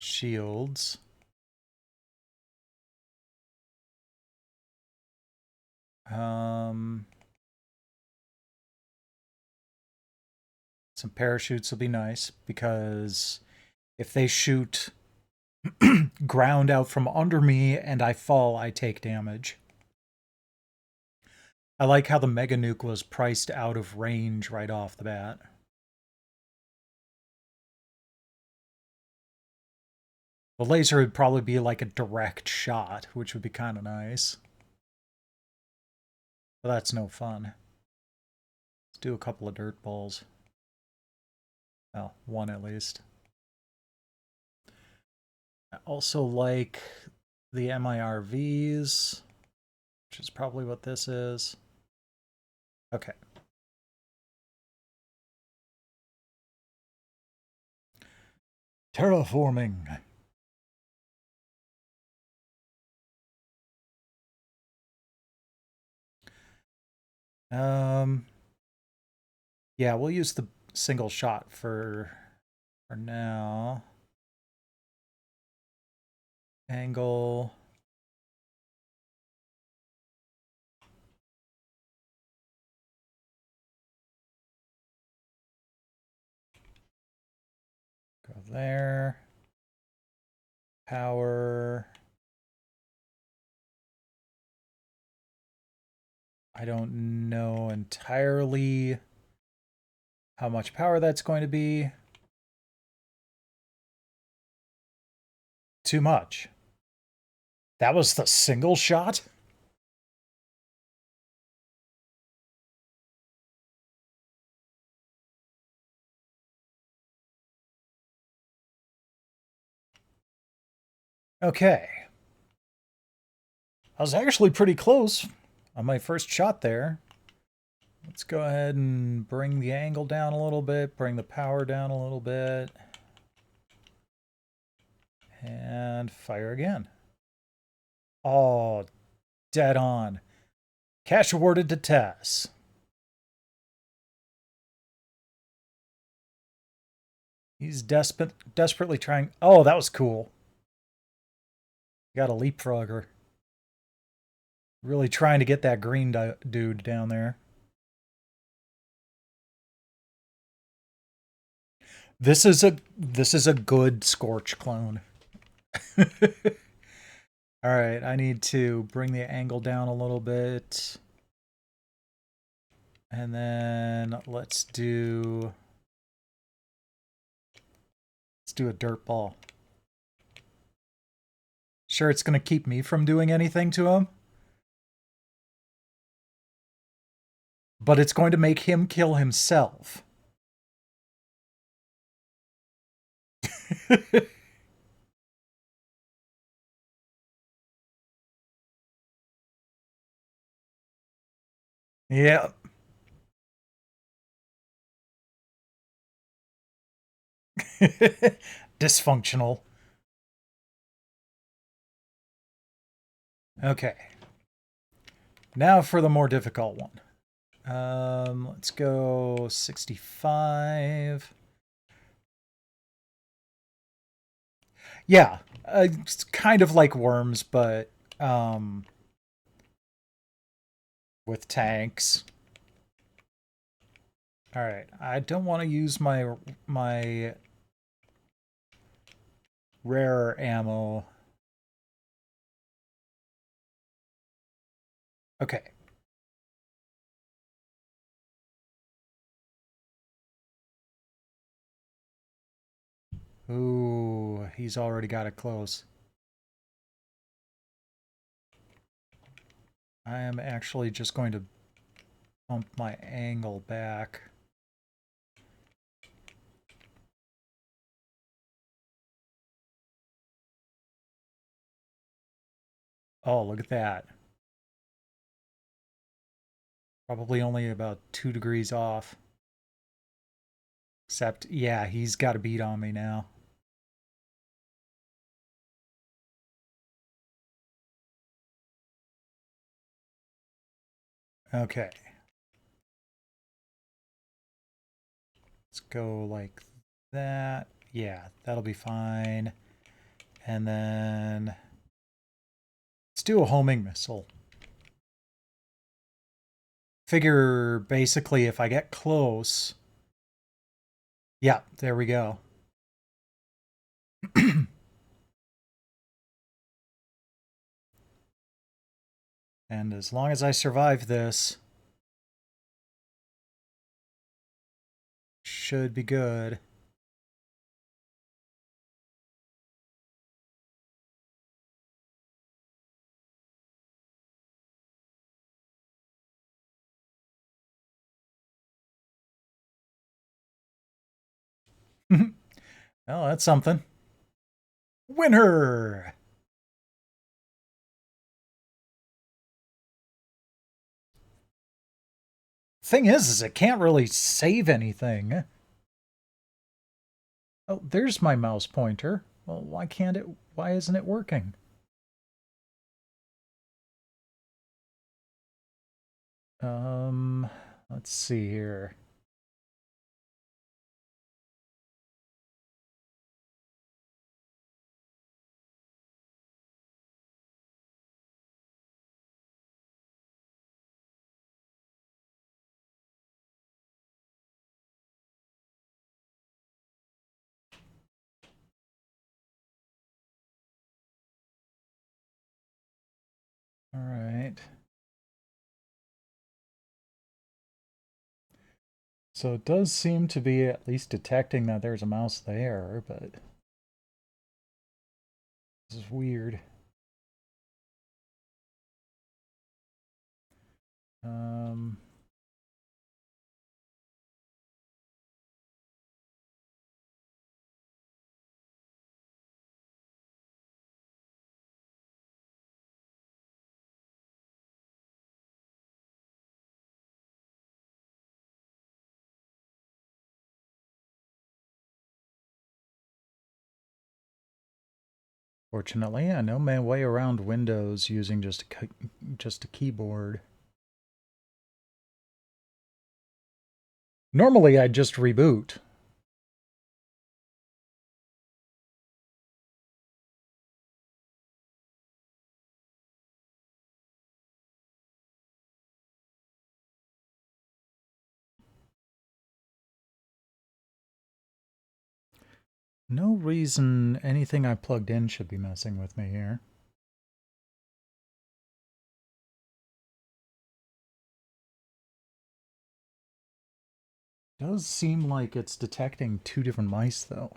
shields. Some parachutes will be nice because if they shoot ground out from under me and I fall, I take damage. I like how the Mega Nuke was priced out of range right off the bat. The laser would probably be like a direct shot, which would be kind of nice. But that's no fun. Let's do a couple of dirt balls. Well, one at least. I also like the MIRVs, which is probably what this is. Okay. Terraforming. Yeah, we'll use the single shot for now. Angle. Go there. Power. I don't know entirely how much power that's going to be. Too much. That was the single shot? Okay. I was actually pretty close on my first shot there. Let's go ahead and bring the angle down a little bit, bring the power down a little bit. And fire again. Oh, dead on. Cash awarded to Tess. He's desperately trying. Oh, that was cool. Got a leapfrogger. Really trying to get that green dude down there. This is a good Scorch clone. All right, I need to bring the angle down a little bit. And then let's do a dirt ball. Sure, it's going to keep me from doing anything to him, but it's going to make him kill himself. Yeah. Dysfunctional. Okay. Now for the more difficult one. Let's go 65. Yeah, it's kind of like Worms, but with tanks. All right, I don't want to use my rare ammo. Okay. Ooh, he's already got it close. I am actually just going to bump my angle back. Oh, look at that. Probably only about 2 degrees off. Except, yeah, he's got a beat on me now. Okay. Let's go like that. Yeah, that'll be fine. And then let's do a homing missile. Figure basically if I get close. Yeah, there we go. And as long as I survive this, should be good. Oh, that's something. Winner! Thing is it can't really save anything. Oh, there's my mouse pointer. Well, why isn't it working? Um, let's see here. All right. So it does seem to be at least detecting that there's a mouse there, but this is weird. Um, Fortunately, I know my way around Windows using just a keyboard. Normally, I'd just reboot. no reason anything I plugged in should be messing with me here. Does seem like it's detecting two different mice, though.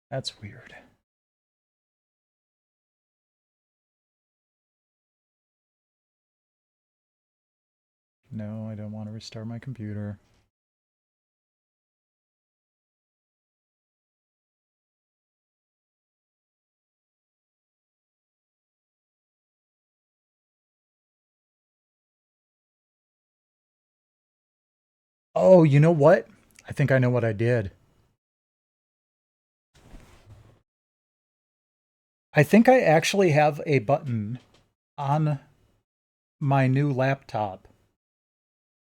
That's weird. No, I don't want to restart my computer. Oh, you know what? I think I know what I did. I think I actually have a button on my new laptop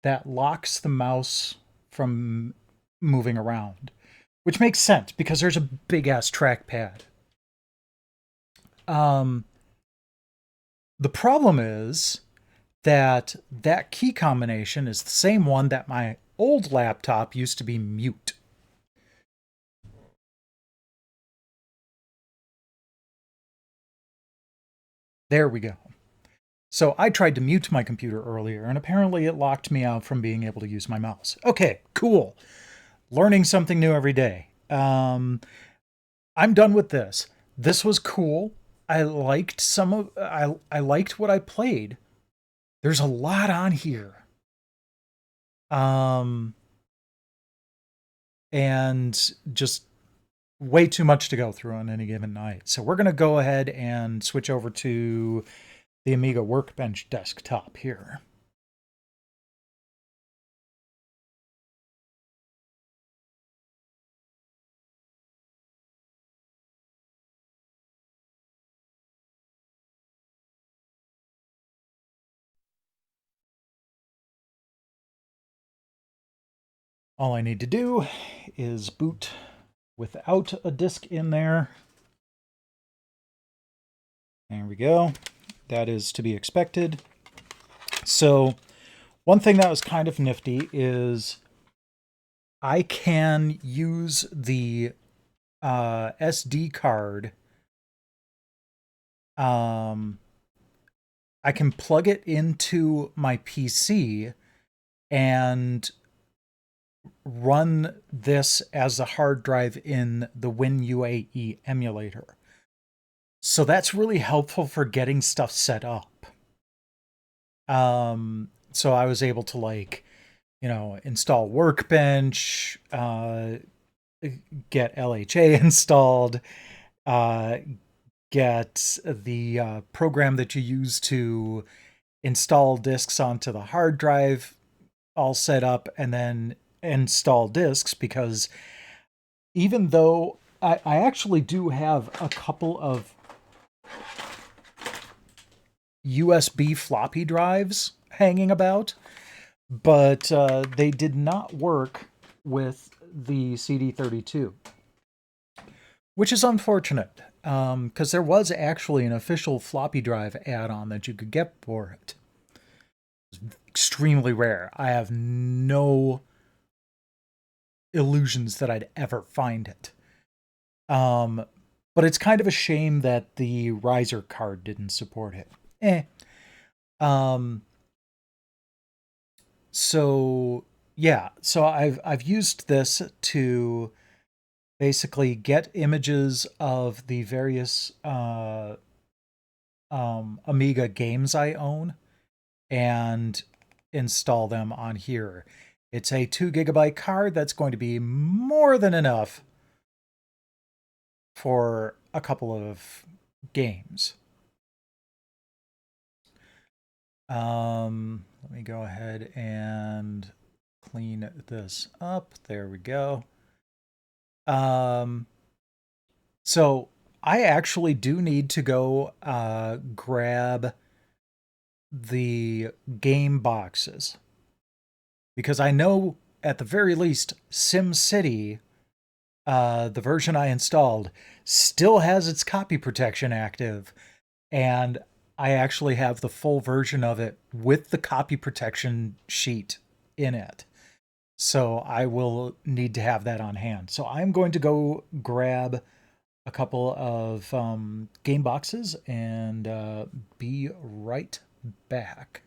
that locks the mouse from moving around, which makes sense because there's a big ass trackpad. The problem is that that key combination is the same one that my old laptop used to be mute. There we go. So I tried to mute my computer earlier, and apparently it locked me out from being able to use my mouse. Okay, cool. Learning something new every day. I'm done with this. This was cool. I liked I liked what I played. There's a lot on here. And just way too much to go through on any given night. So we're going to go ahead and switch over to the Amiga Workbench desktop here. All I need to do is boot without a disk in there. There we go. That is to be expected. So one thing that was kind of nifty is I can use the SD card. I can plug it into my PC and run this as a hard drive in the WinUAE emulator. So that's really helpful for getting stuff set up. So I was able to, like, you know, install Workbench, get LHA installed, get the program that you use to install disks onto the hard drive all set up, and then install disks, because even though I actually do have a couple of USB floppy drives hanging about, but they did not work with the CD32, which is unfortunate, because there was actually an official floppy drive add-on that you could get for it. It's extremely rare. I have no illusions that I'd ever find it. But it's kind of a shame that the riser card didn't support it. So yeah, so I've used this to basically get images of the various Amiga games I own and install them on here. It's a 2 gigabyte card that's going to be more than enough for a couple of games. Let me go ahead and clean this up. There we go. So I actually do need to go grab the game boxes, because I know at the very least SimCity, the version I installed, still has its copy protection active, and I actually have the full version of it with the copy protection sheet in it. So I will need to have that on hand. So I'm going to go grab a couple of game boxes and be right back.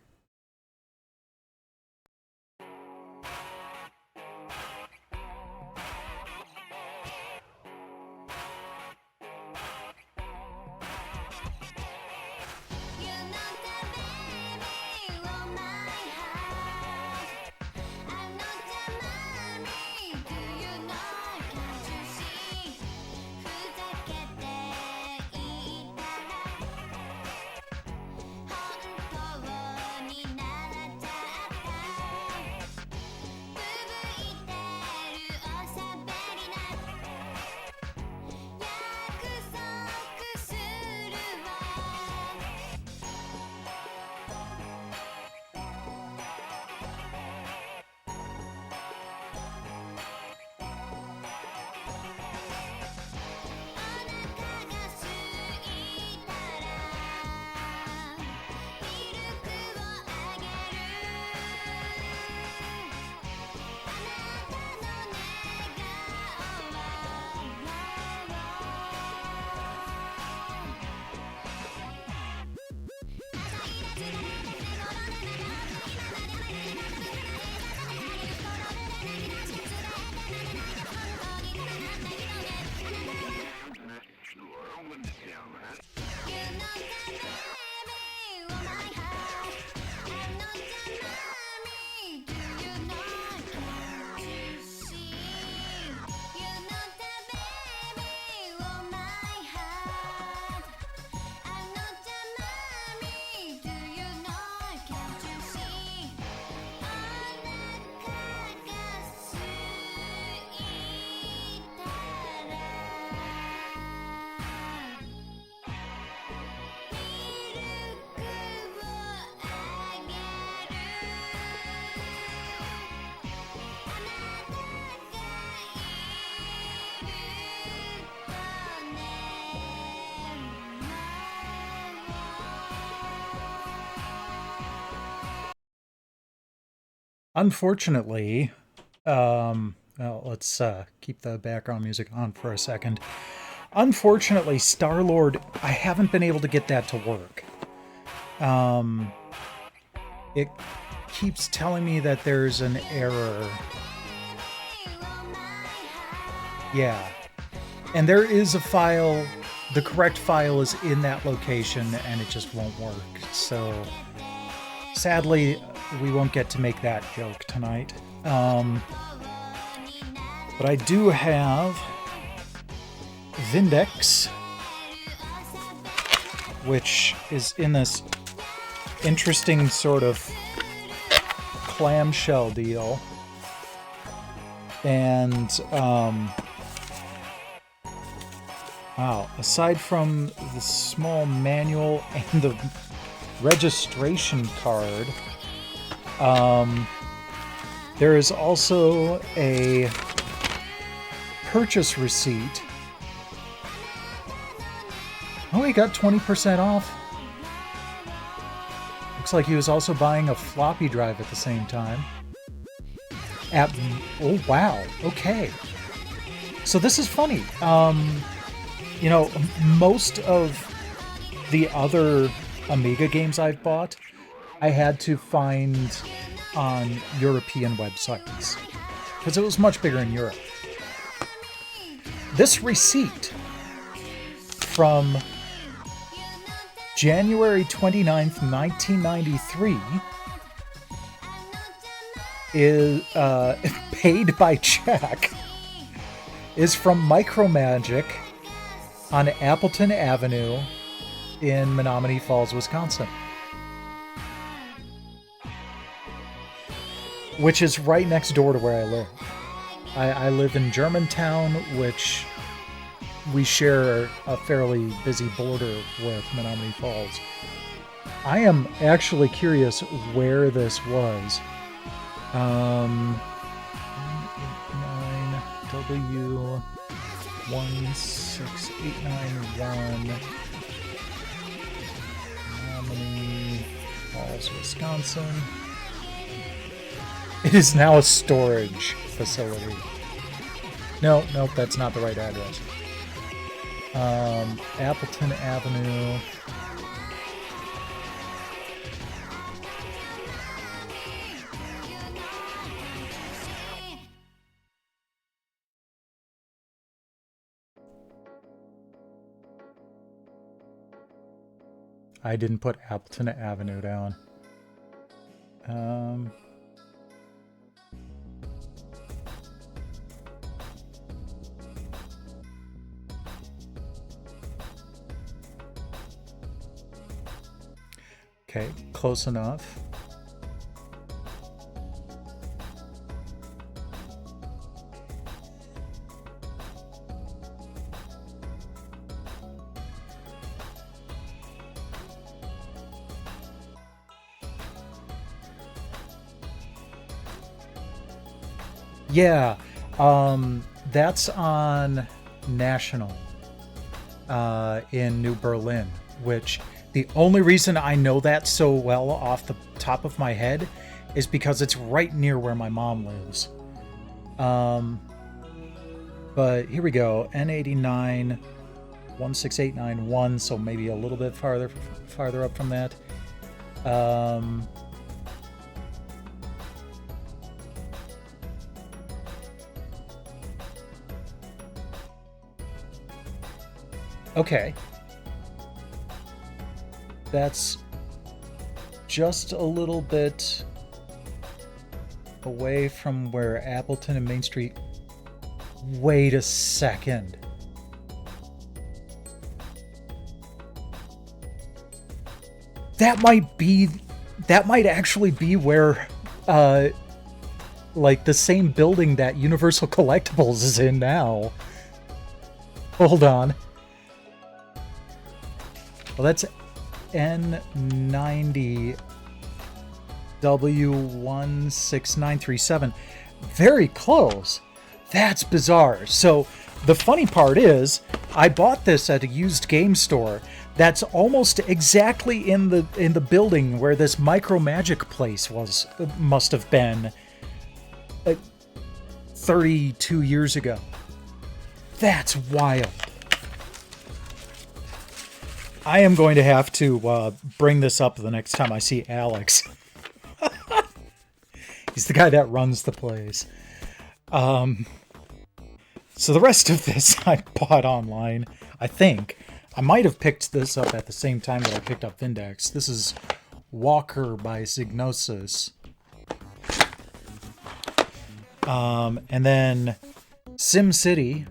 Unfortunately, well, let's keep the background music on for a second. Unfortunately, Star-Lord, I haven't been able to get that to work. It keeps telling me that there's an error. Yeah. And there is a file, the correct file is in that location, and it just won't work. So, sadly, we won't get to make that joke tonight. But I do have Vindex, which is in this interesting sort of clamshell deal. And, wow, aside from the small manual and the registration card, there is also a purchase receipt. Oh, he got 20% off. Looks like he was also buying a floppy drive at the same time. Oh, wow. Okay. So this is funny. You know, most of the other Amiga games I've bought, I had to find on European websites because it was much bigger in Europe. This receipt from January 29th, 1993 is paid by check, is from Micromagic on Appleton Avenue in Menominee Falls, Wisconsin. Which is right next door to where I live. I live in Germantown, which we share a fairly busy border with Menominee Falls. I am actually curious where this was. 9W16891 Menominee Falls, Wisconsin. It is now a storage facility. No, nope, that's not the right address. Appleton Avenue. I didn't put Appleton Avenue down. Okay, close enough. Yeah, that's on National in New Berlin, which the only reason I know that so well off the top of my head is because it's right near where my mom lives. But here we go, N89 16891, so maybe a little bit farther up from that. Okay. That's just a little bit away from where Appleton and Main Street... Wait a second. That might actually be where, like, the same building that Universal Collectibles is in now. Hold on. Well, that's N90 W16937. Very close. That's bizarre. So the funny part is, I bought this at a used game store that's almost exactly in the building where this Micro Magic place must have been 32 years ago. That's wild. I am going to have to bring this up the next time I see Alex. He's the guy that runs the place. So the rest of this I bought online, I think. I might have picked this up at the same time that I picked up Vindex. This is Walker by Zignosis. And then SimCity,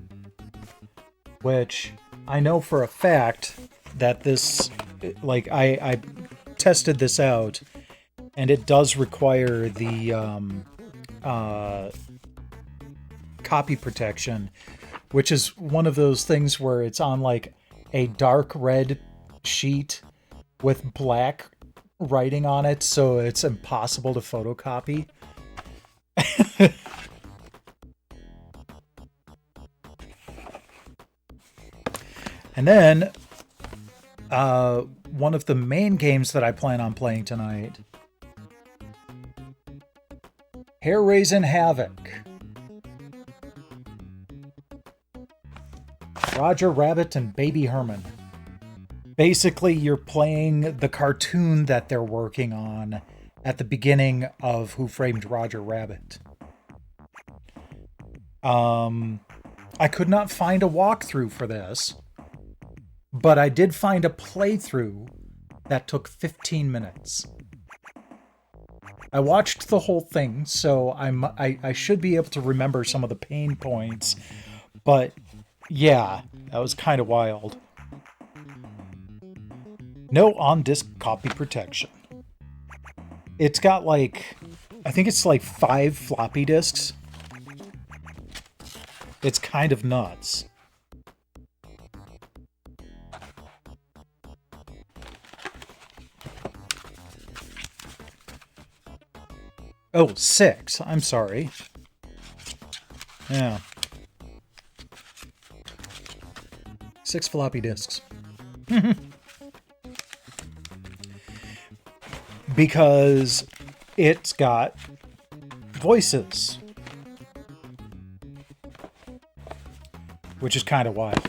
which I know for a fact that this, like, I tested this out, and it does require the copy protection, which is one of those things where it's on like a dark red sheet with black writing on it, so it's impossible to photocopy. And then one of the main games that I plan on playing tonight, Hair-Raising Havoc. Roger Rabbit and Baby Herman. Basically, you're playing the cartoon that they're working on at the beginning of Who Framed Roger Rabbit. I could not find a walkthrough for this, but I did find a playthrough that took 15 minutes. I watched the whole thing, so I should be able to remember some of the pain points, but yeah, that was kind of wild. No on-disc copy protection. It's got like, I think it's like 5 floppy disks. It's kind of nuts. Oh, 6. I'm sorry. Yeah. 6 floppy disks. Because it's got voices, which is kind of wild.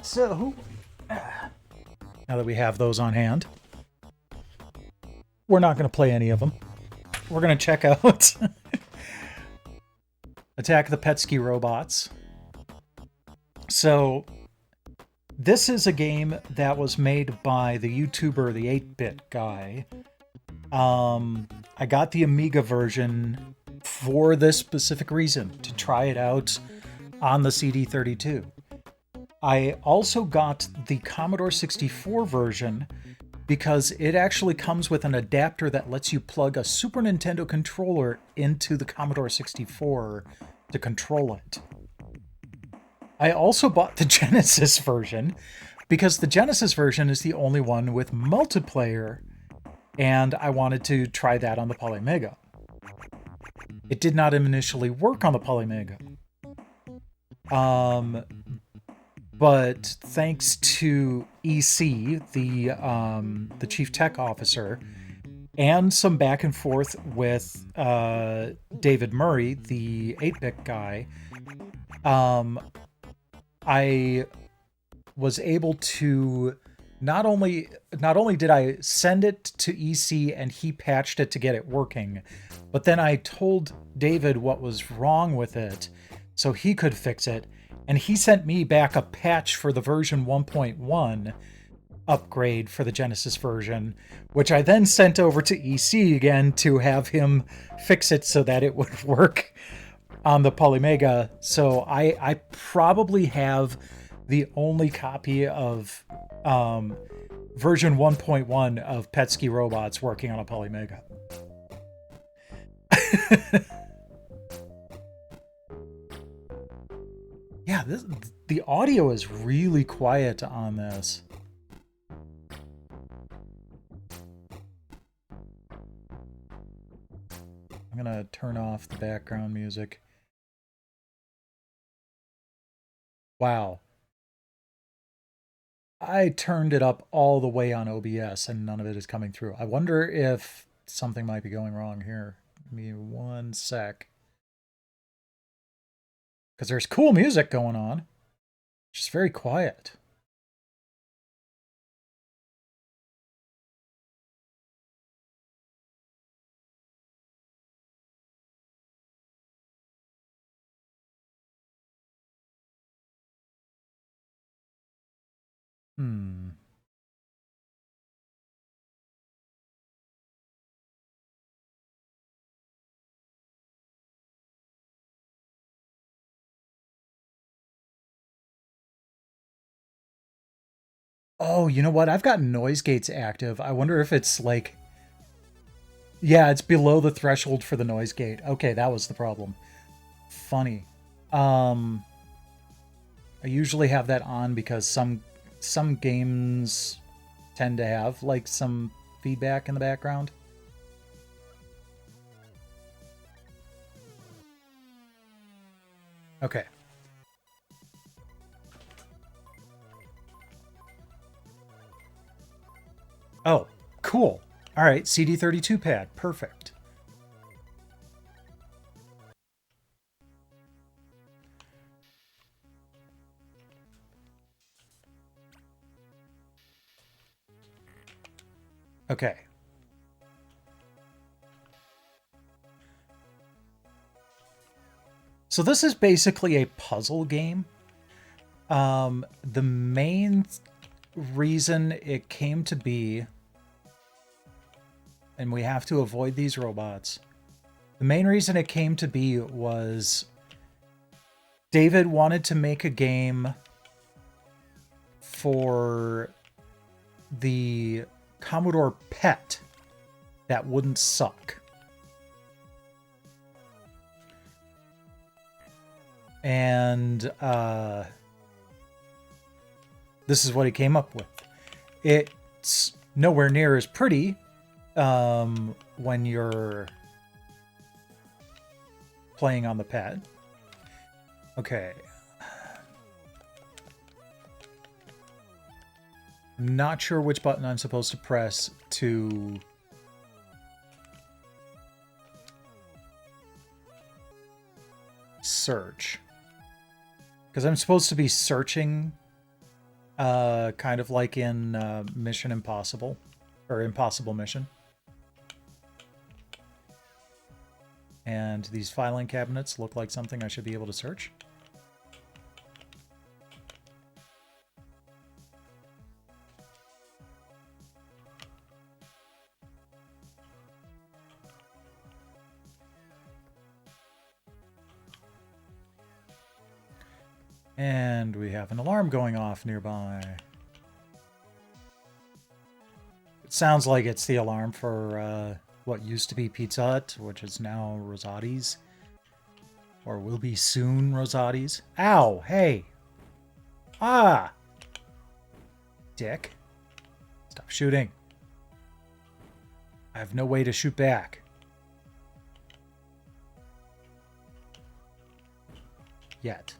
So, now that we have those on hand, we're not going to play any of them. We're going to check out Attack the Petsky Robots. So, this is a game that was made by the YouTuber, the 8-Bit guy. I got the Amiga version for this specific reason, to try it out on the CD32. I also got the Commodore 64 version because it actually comes with an adapter that lets you plug a Super Nintendo controller into the Commodore 64 to control it. I also bought the Genesis version because the Genesis version is the only one with multiplayer, and I wanted to try that on the Polymega. It did not initially work on the Polymega. But thanks to EC, the chief tech officer, and some back and forth with David Murray, the 8-Bit guy, I was able to not only did I send it to EC and he patched it to get it working, but then I told David what was wrong with it so he could fix it. And he sent me back a patch for the version 1.1 upgrade for the Genesis version, which I then sent over to EC again to have him fix it so that it would work on the Polymega. So I probably have the only copy of version 1.1 of Petsky Robots working on a Polymega. Yeah, the audio is really quiet on this. I'm gonna turn off the background music. Wow. I turned it up all the way on OBS and none of it is coming through. I wonder if something might be going wrong here. Give me 1 sec. Because there's cool music going on. Just very quiet. Oh, you know what? I've got noise gates active. I wonder if it's like... Yeah, it's below the threshold for the noise gate. Okay, that was the problem. Funny. I usually have that on because some games tend to have like some feedback in the background. Okay. Oh, cool. All right, CD32 pad. Perfect. Okay. So this is basically a puzzle game. The main reason it came to be, and we have to avoid these robots. The main reason it came to be was David wanted to make a game for the Commodore PET that wouldn't suck. And this is what he came up with. It's nowhere near as pretty when you're playing on the pad. Okay. Not sure which button I'm supposed to press to search. Because I'm supposed to be searching, kind of like in Mission Impossible, or Impossible Mission. And these filing cabinets look like something I should be able to search. And we have an alarm going off nearby. It sounds like it's the alarm for what used to be Pizza Hut, which is now Rosati's. Or will be soon Rosati's. Ow! Hey! Ah! Dick. Stop shooting. I have no way to shoot back. Yet.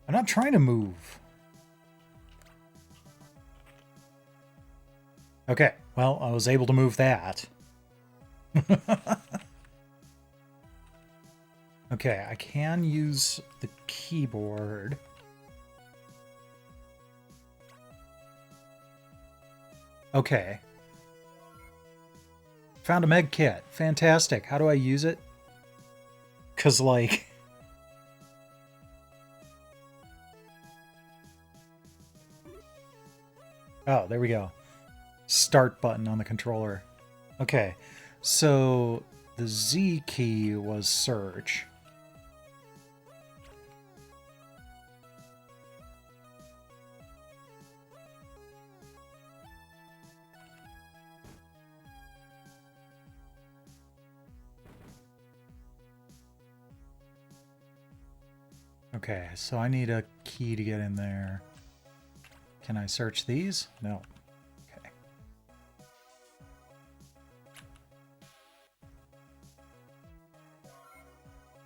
I'm not trying to move. Okay, well, I was able to move that. Okay, I can use the keyboard. Okay. Found a med kit. Fantastic. How do I use it? Because, like... Oh, there we go. Start button on the controller. Okay, so the Z key was search. Okay, so I need a key to get in there. Can I search these? No. Okay.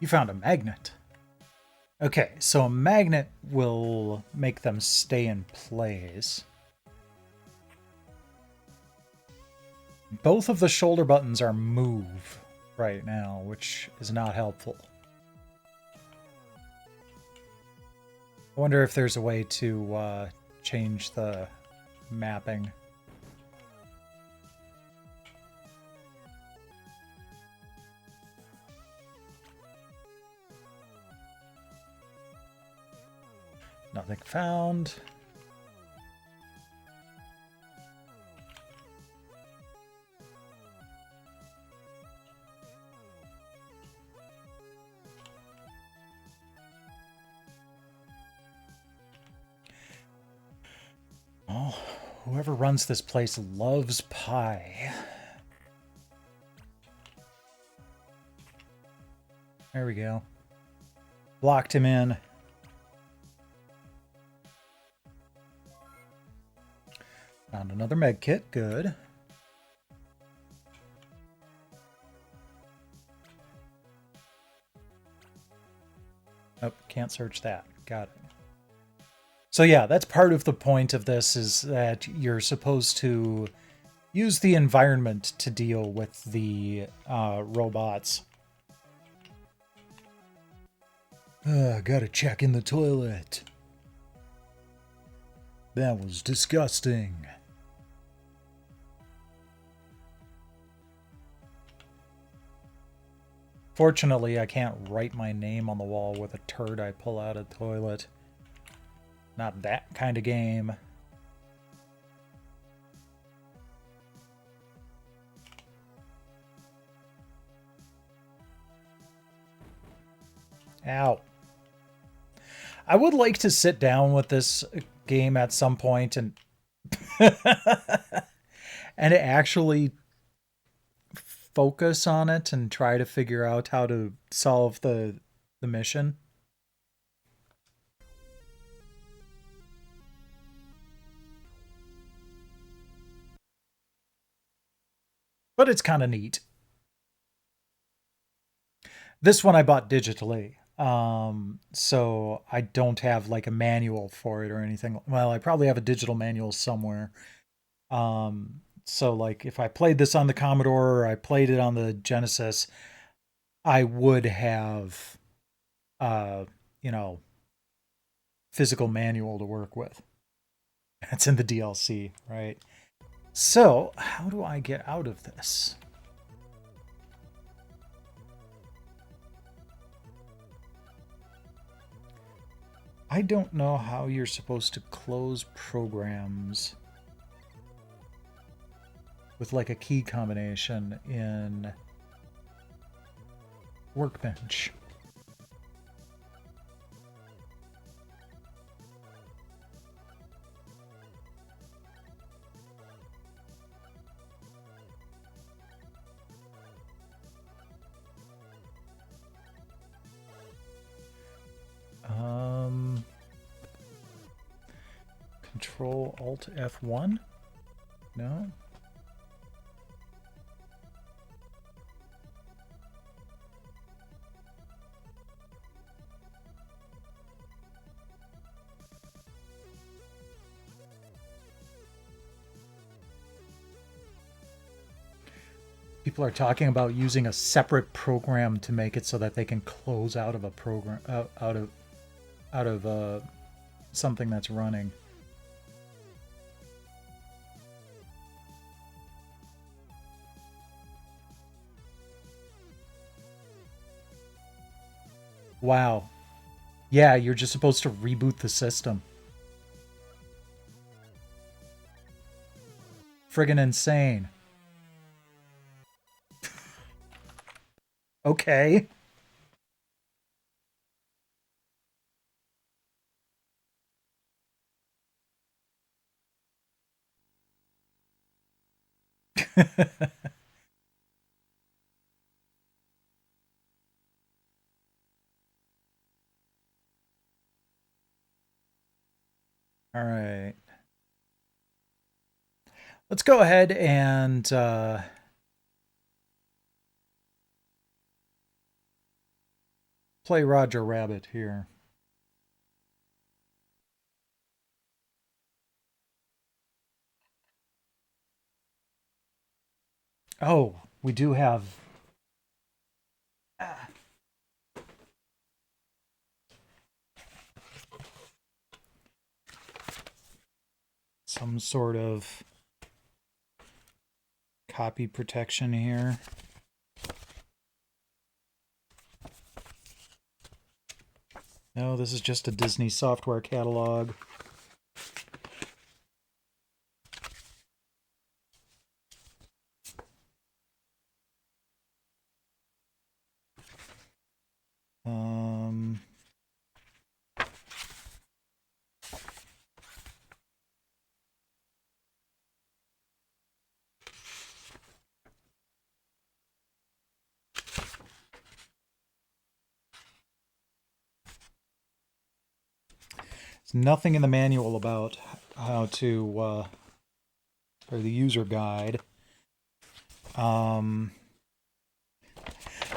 You found a magnet. Okay, so a magnet will make them stay in place. Both of the shoulder buttons are move right now, which is not helpful. I wonder if there's a way to change the mapping. Nothing found. Oh, whoever runs this place loves pie. There we go. Locked him in. Found another med kit. Good. Oh, can't search that. Got it. So yeah, that's part of the point of this, is that you're supposed to use the environment to deal with the robots. Gotta check in the toilet. That was disgusting. Fortunately, I can't write my name on the wall with a turd I pull out of the toilet. Not that kind of game. Ow. I would like to sit down with this game at some point and and actually focus on it and try to figure out how to solve the mission. But it's kind of neat. This one I bought digitally. So I don't have like a manual for it or anything. Well, I probably have a digital manual somewhere. So like if I played this on the Commodore or I played it on the Genesis, I would have uh, you know, physical manual to work with. That's in the DLC, right? So, how do I get out of this? I don't know how you're supposed to close programs with like a key combination in Workbench. Control Alt F1? No. People are talking about using a separate program to make it so that they can close out of a program out of something that's running. Wow. Yeah, you're just supposed to reboot the system. Friggin' insane. Okay. All right. Let's go ahead and play Roger Rabbit here. Oh, we do have some sort of copy protection here. No, this is just a Disney software catalog. There's nothing in the manual about how to, or the user guide.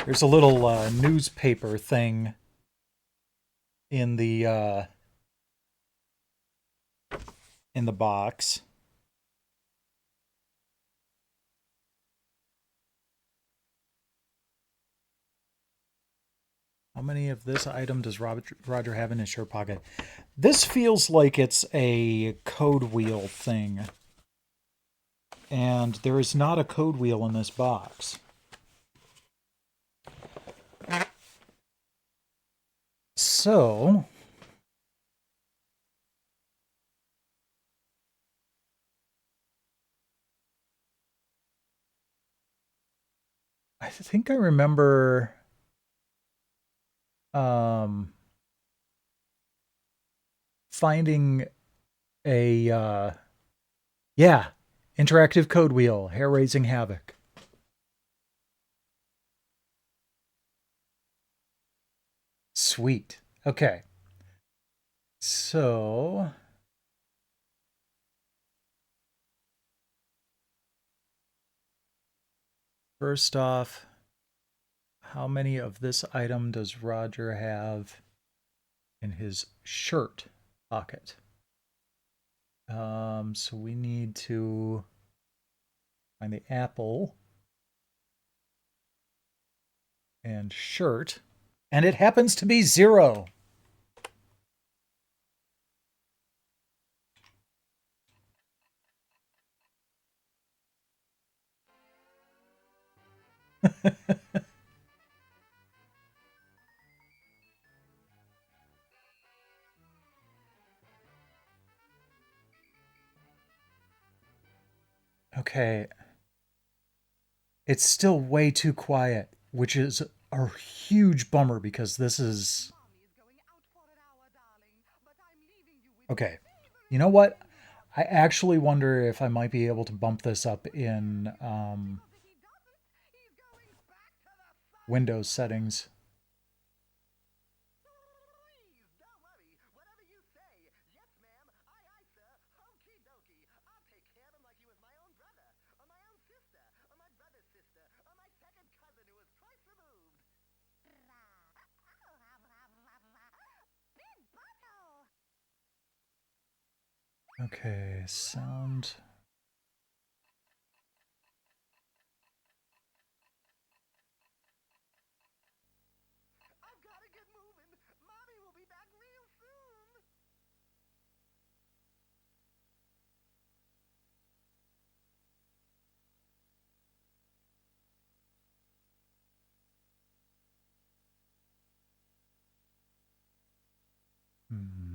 There's a little newspaper thing in the box. How many of this item does Roger have in his shirt pocket? This feels like it's a code wheel thing. And there is not a code wheel in this box. So, I think I remember finding a yeah, interactive code wheel, hair-raising havoc. Sweet. Okay. So, first off, How many of this item does Roger have in his shirt pocket? So we need to find the apple and shirt, and it happens to be 0. Okay. It's still way too quiet, which is a huge bummer because this is. Okay. You know what? I actually wonder if I might be able to bump this up in Windows settings. Okay, sound. Hmm.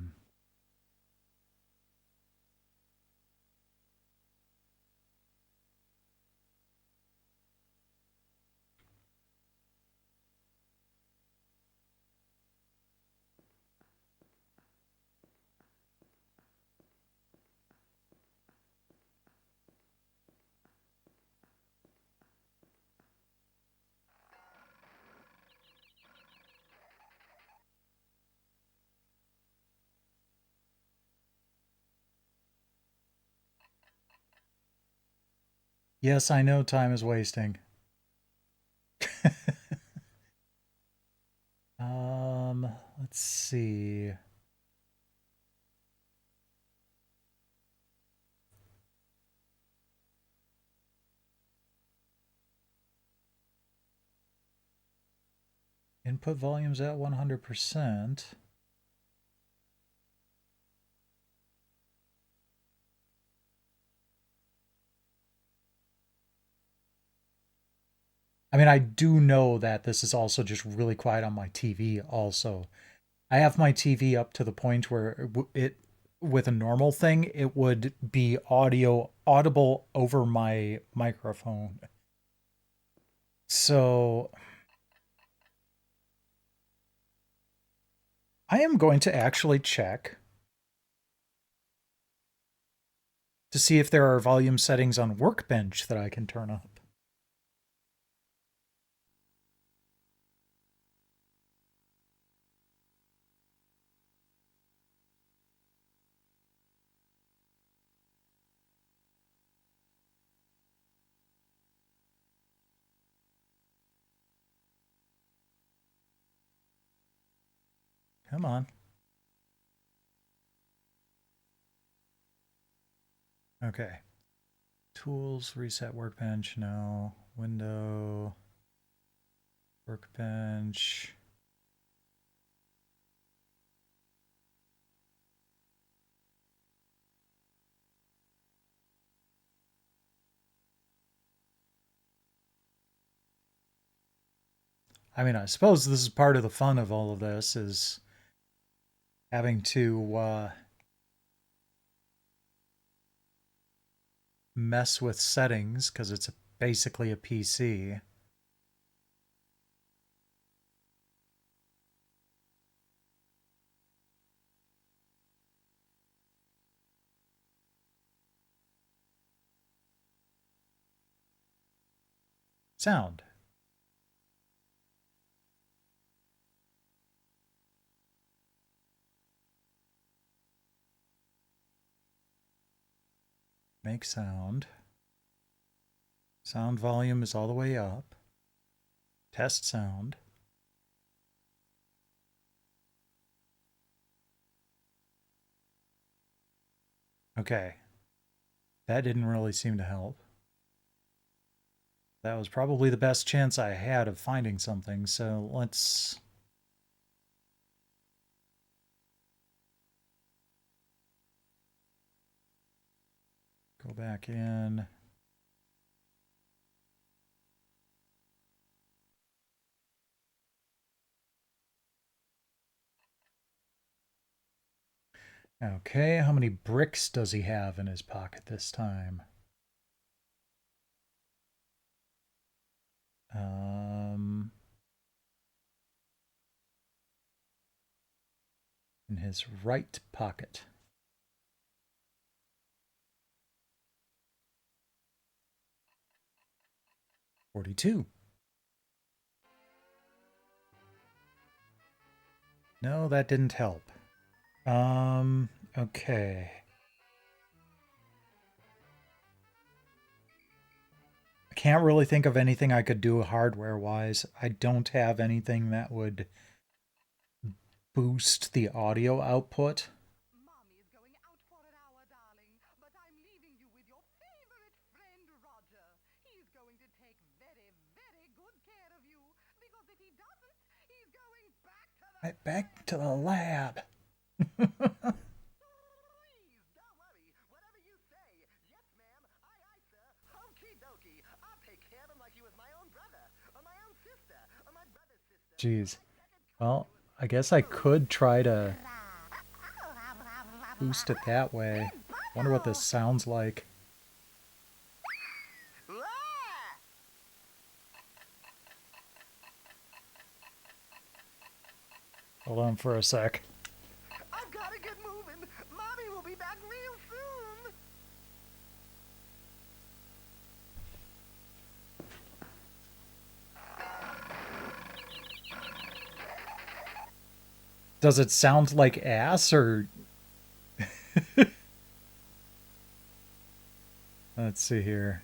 Yes, I know time is wasting. Let's see. Input volume's at 100%. I mean, I do know that this is also just really quiet on my TV also. I have my TV up to the point where it with a normal thing, it would be audible over my microphone. So I am going to actually check to see if there are volume settings on Workbench that I can turn up. Come on. Okay. Tools, reset Workbench, no. Window, Workbench. I mean, I suppose this is part of the fun of all of this is having to mess with settings because it's basically a PC. Sound. Make sound. Sound volume is all the way up. Test sound. Okay. That didn't really seem to help. That was probably the best chance I had of finding something, so let's... go back in. Okay, how many bricks does he have in his pocket this time? In his right pocket. $42. No, that didn't help. Okay. I can't really think of anything I could do hardware-wise. I don't have anything that would boost the audio output. Mommy is going out for an hour, darling, but I'm leaving you with your favorite friend, Roger. He's going to take very, very good care of you, because if he doesn't, he's going back to the Back to the lab. Please, don't worry. Whatever you say. Yes, ma'am. Aye, aye, sir. Okie dokie. I'll take care of him like he was my own brother, or my own sister, or my brother's sister. Jeez. Well, I guess I could try to boost it that way. Wonder what this sounds like. Hold on for a sec. I've got to get moving. Mommy will be back real soon. Does it sound like ass or... Let's see here.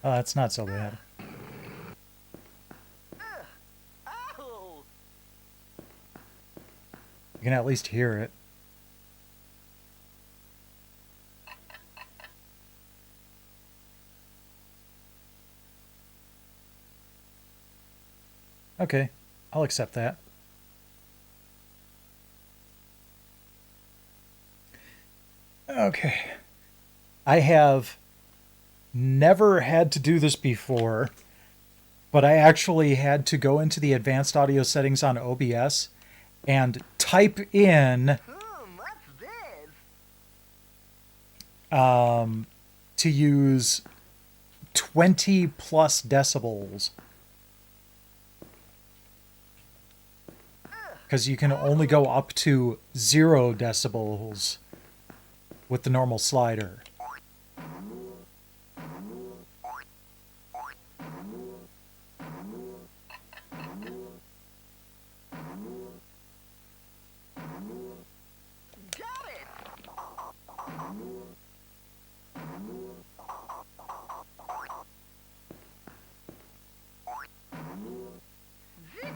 Oh, that's not so bad. Oh! You can at least hear it. Okay, I'll accept that. Okay. I have never had to do this before, but I actually had to go into the advanced audio settings on OBS and type in What's this? to use 20 plus decibels. Because you can only go up to 0 decibels with the normal slider. Got it!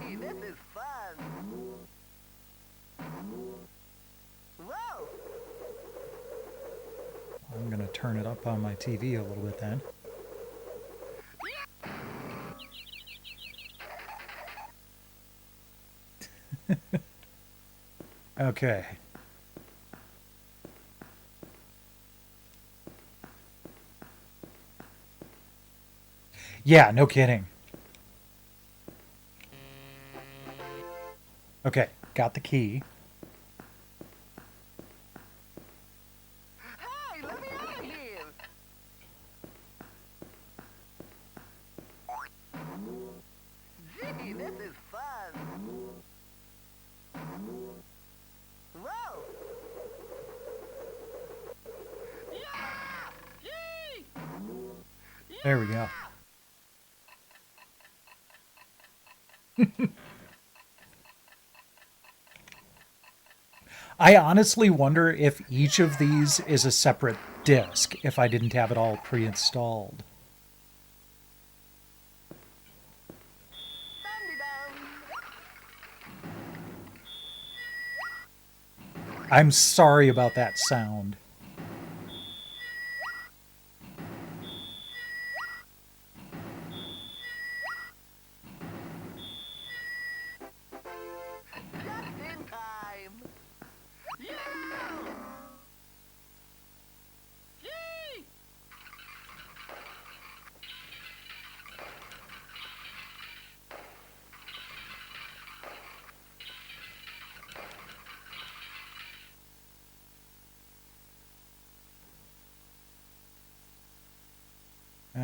Gee, this is fun. Whoa! I'm going to turn it up on my TV a little bit then. Okay. Yeah, no kidding. Okay, got the key. Hey, let me out of here! Gee, this is fun. Whoa! Yeah! Yee! There we go. I honestly wonder if each of these is a separate disc if I didn't have it all pre-installed. I'm sorry about that sound.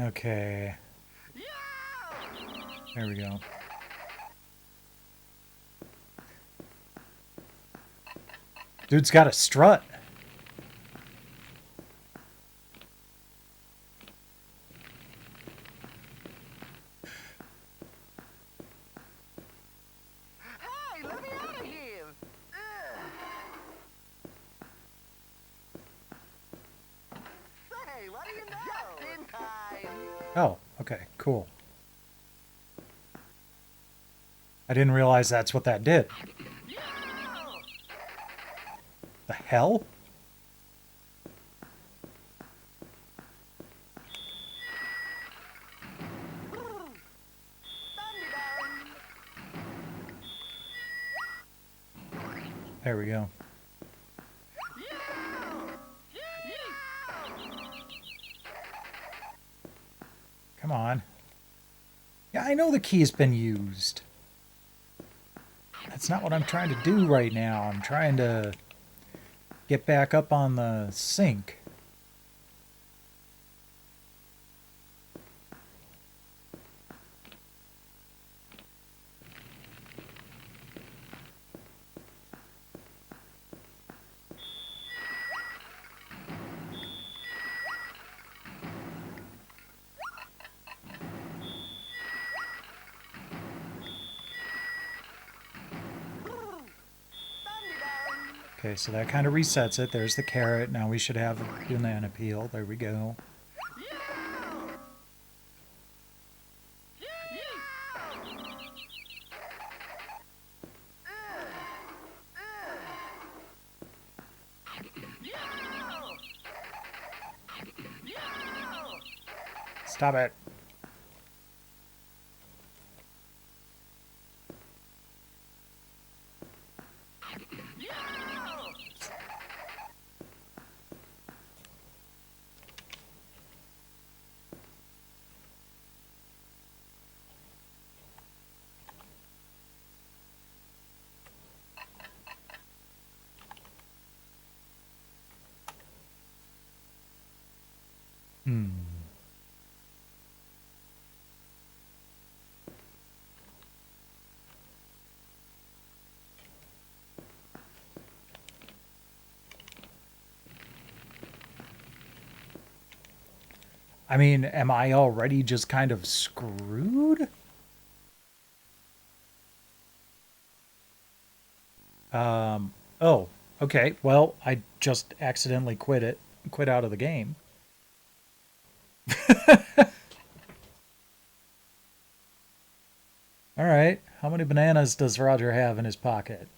Okay. There we go. Dude's got a strut. Hey, let me out of here! Say, what do you know? Just in time. Oh, okay, cool. I didn't realize that's what that did. The hell? There we go. Come on. Yeah, I know the key's been used. That's not what I'm trying to do right now. I'm trying to get back up on the sink. Okay, so that kind of resets it. There's the carrot. Now we should have a banana peel. There we go. Stop it. I mean, am I already just kind of screwed? Oh, okay. Well, I just accidentally quit out of the game. All right. How many bananas does Roger have in his pocket?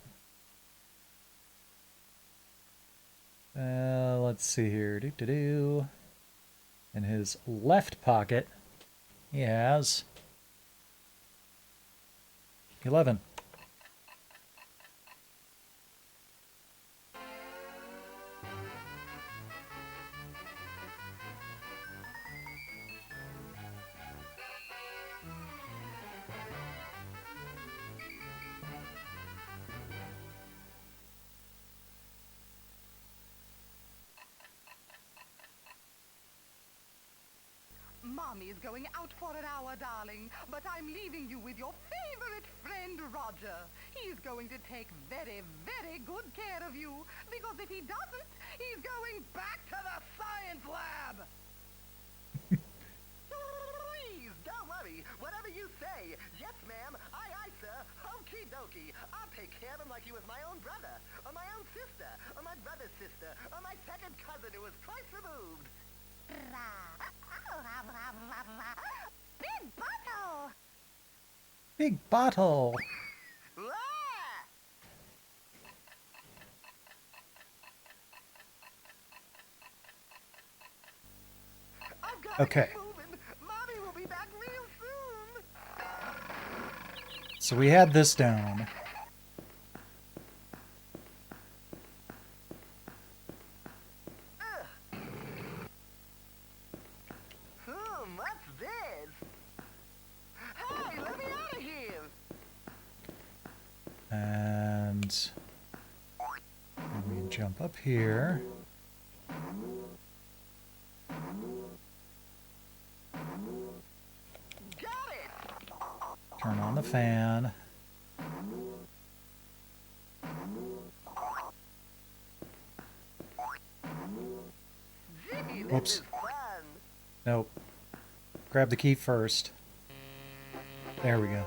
Let's see here. In his left pocket, he has 11. Mommy's going out for an hour, darling, but I'm leaving you with your favorite friend, Roger. He's going to take very, very good care of you, because if he doesn't, he's going back to the science lab. Yes, ma'am. Aye, sir. Okie dokie. I'll take care of him like he was my own brother, or my own sister, or my brother's sister, or my second cousin who was twice removed. Big bottle! Big bottle. Ah! I've got to Okay. keep moving. Mommy will be back real soon. So we had this down. What's this? Hey, let me out of here. And we jump up here. Got it. Turn on the fan. Gee, this Whoops. is fun. Nope. Grab the key first. There we go.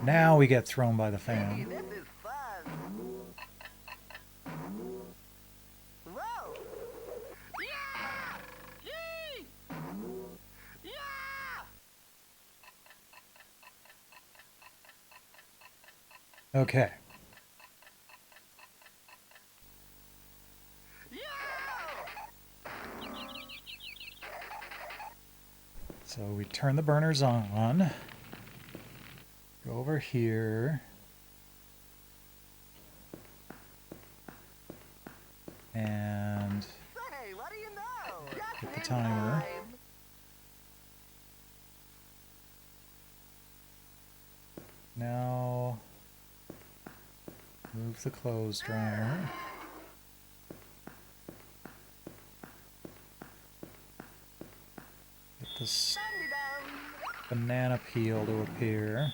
Now we get thrown by the Gee, fan. this is fun. Whoa. Yeah! Yee! Yeah! Okay. So we turn the burners on. Go over here. And Say, what do you know? hit the timer. Now move the clothes dryer. Get this banana peel to appear.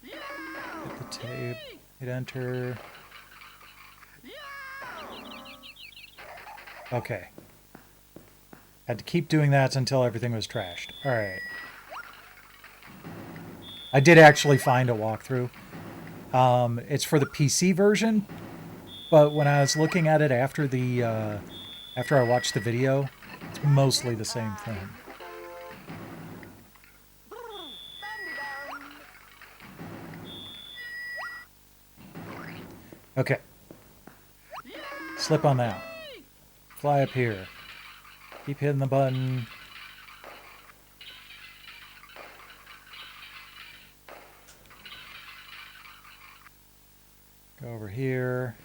Hit the tape. Hit enter. Okay. Had to keep doing that until everything was trashed. Alright. I did actually find a walkthrough. It's for the PC version, but when I was looking at it after the after I watched the video, it's mostly the same thing. Okay. Slip on that. Fly up here. Keep hitting the button. Go over here.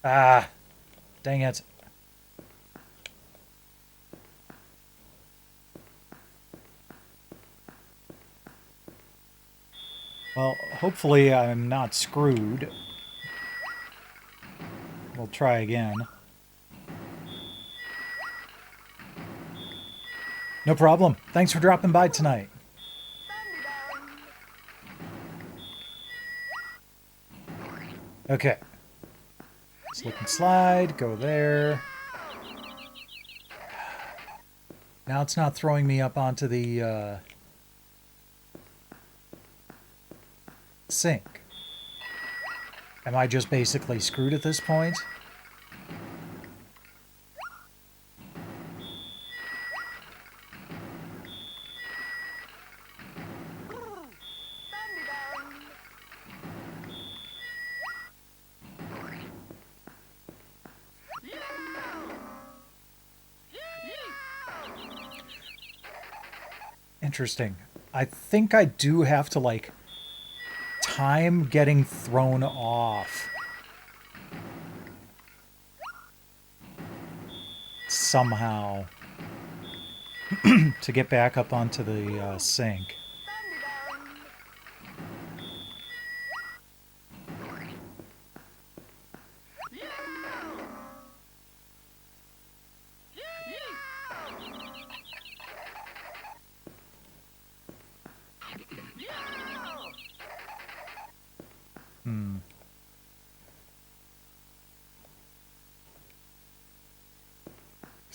Ah! Dang it. Well, hopefully I'm not screwed. We'll try again. No problem. Thanks for dropping by tonight. Okay. Slip and slide. Go there. Now it's not throwing me up onto the sink. Am I just basically screwed at this point? Interesting. I think I do have to, like, time getting thrown off. Somehow. To get back up onto the sink.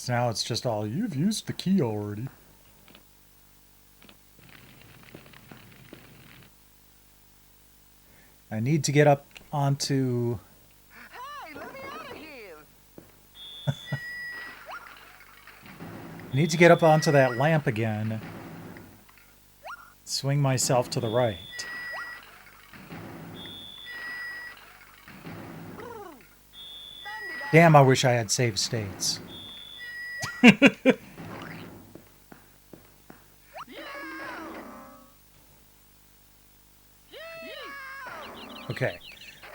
So now it's just all, you've used the key already. I need to get up onto... Hey, let me out of here! I need to get up onto that lamp again. Swing myself to the right. Damn, I wish I had saved states. Okay,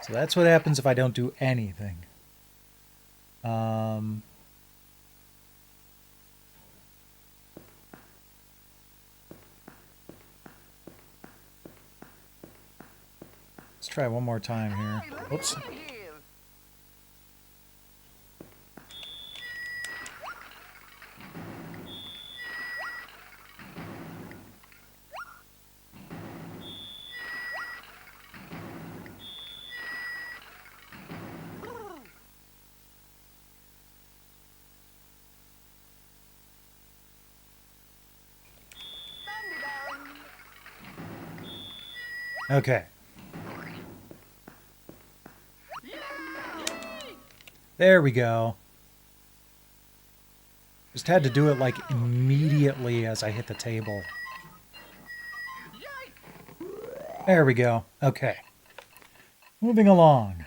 so that's what happens if I don't do anything. Let's try one more time here. Hey, let me Oops. out of here! Okay. There we go. Just had to do it like immediately as I hit the table. There we go. Okay. Moving along.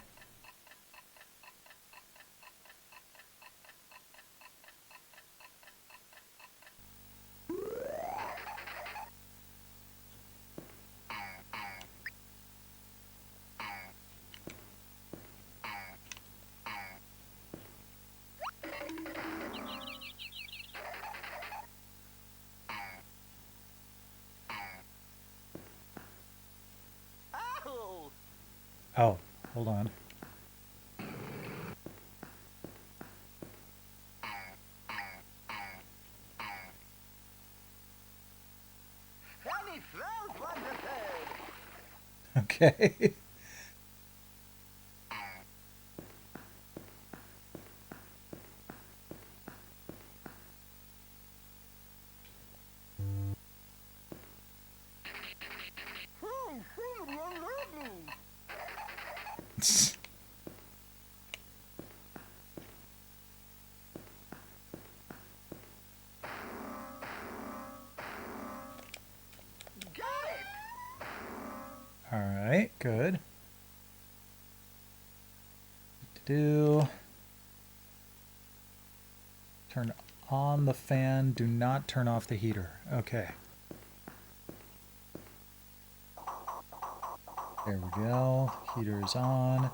Oh! Oh, hold on. And he throws one to third! Okay. Got it! All right, good. Do turn on the fan, do not turn off the heater. Okay. There we go. Heater is on.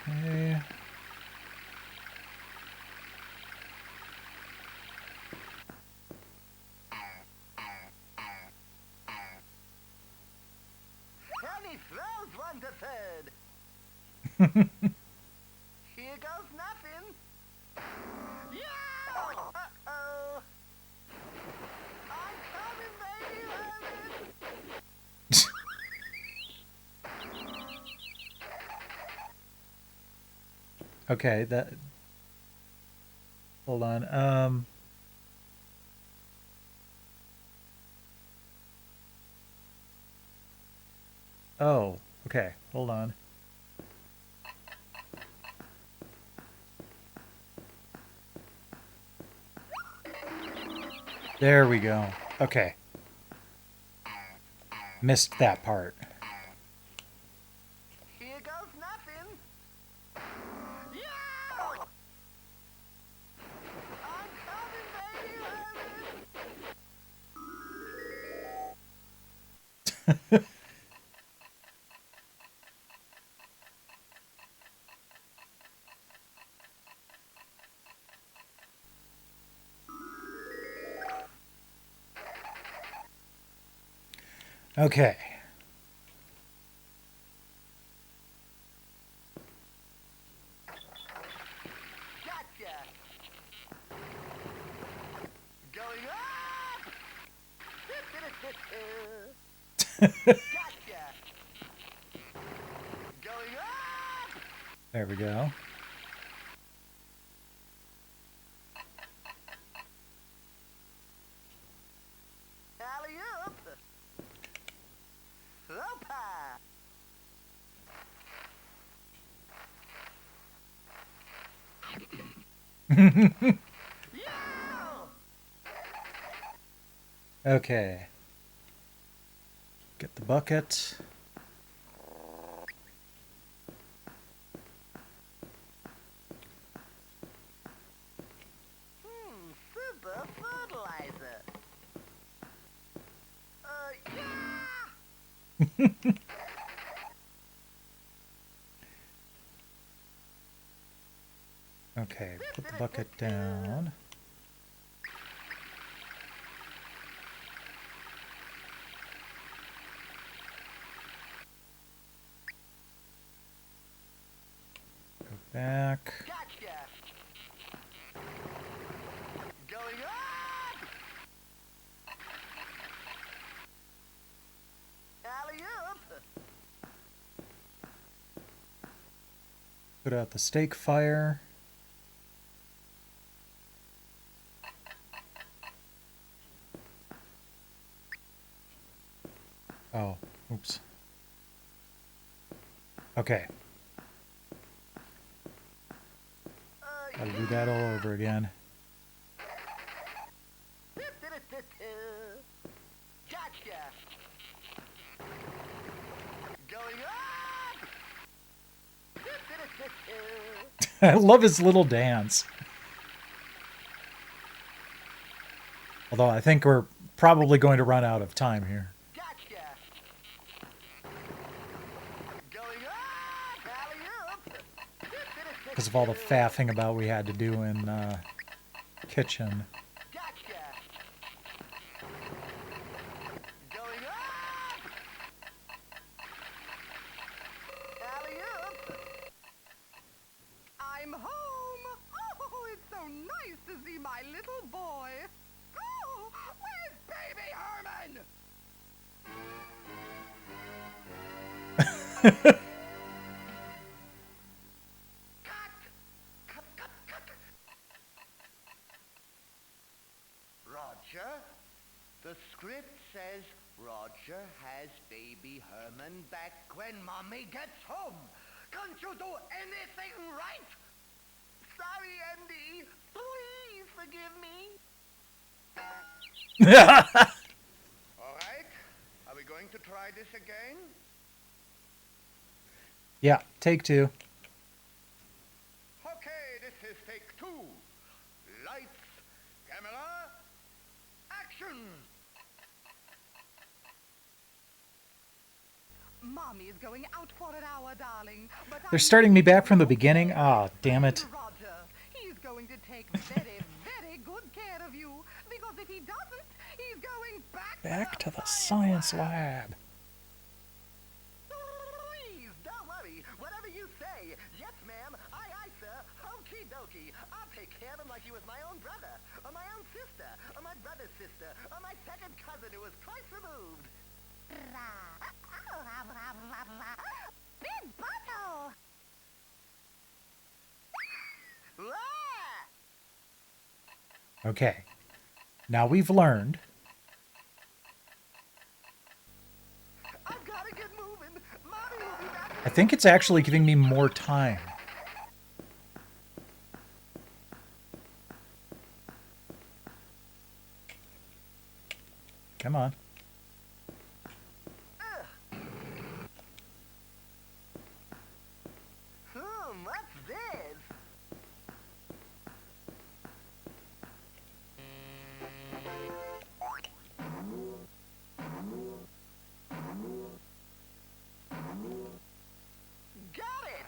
Okay. And he throws one to third! Here goes nothing! Yeah! Uh-oh! I'm coming, baby! Okay, that... Hold on. Oh, okay. Hold on. There we go. Okay. Missed that part. Here goes nothing! Yeah! I'm coming, baby! Okay. Gotcha. Going up. Gotcha. Going up. There we go. Alley-oop. Opa. Yo! Okay. Get the bucket. Super fertilizer. Yeah! Okay, put the bucket down. Go back. Gotcha. Going up. Alley-oop. Put out the stake fire. Oh, oops. Okay, gotta do that all over again. Gotcha. Going up. I love his little dance. Although I think we're probably going to run out of time here. Gotcha. Going up. Alley-oop. Because of all the faffing about we had to do in kitchen. Gotcha. Going up. Alley-oop. I'm home. Oh, it's so nice to see my little boy. Oh, where's baby Herman? Cut. Roger, the script says Roger has baby Herman back when Mommy gets home. Can't you do anything right? Sorry, Andy. Please forgive me. All right. Are we going to try this again? Yeah, take two. Okay, this is take two. Lights, camera, action! Mommy's going out for an hour, darling. But They're starting me back from the beginning. Ah, damn it. Roger, he's going to take very, very good care of you. Because if he doesn't, he's going Back to the science lab. Please, don't worry. Whatever you say. Yes, ma'am. Aye, sir. Okie dokie. I'll take care of him like he was my own brother, or my own sister, or my brother's sister, or my second cousin who was twice removed. Big bottle! Okay. Now we've learned. I've gotta get moving. Mommy will be back. I think it's actually giving me more time. Come on. What's this? Got it!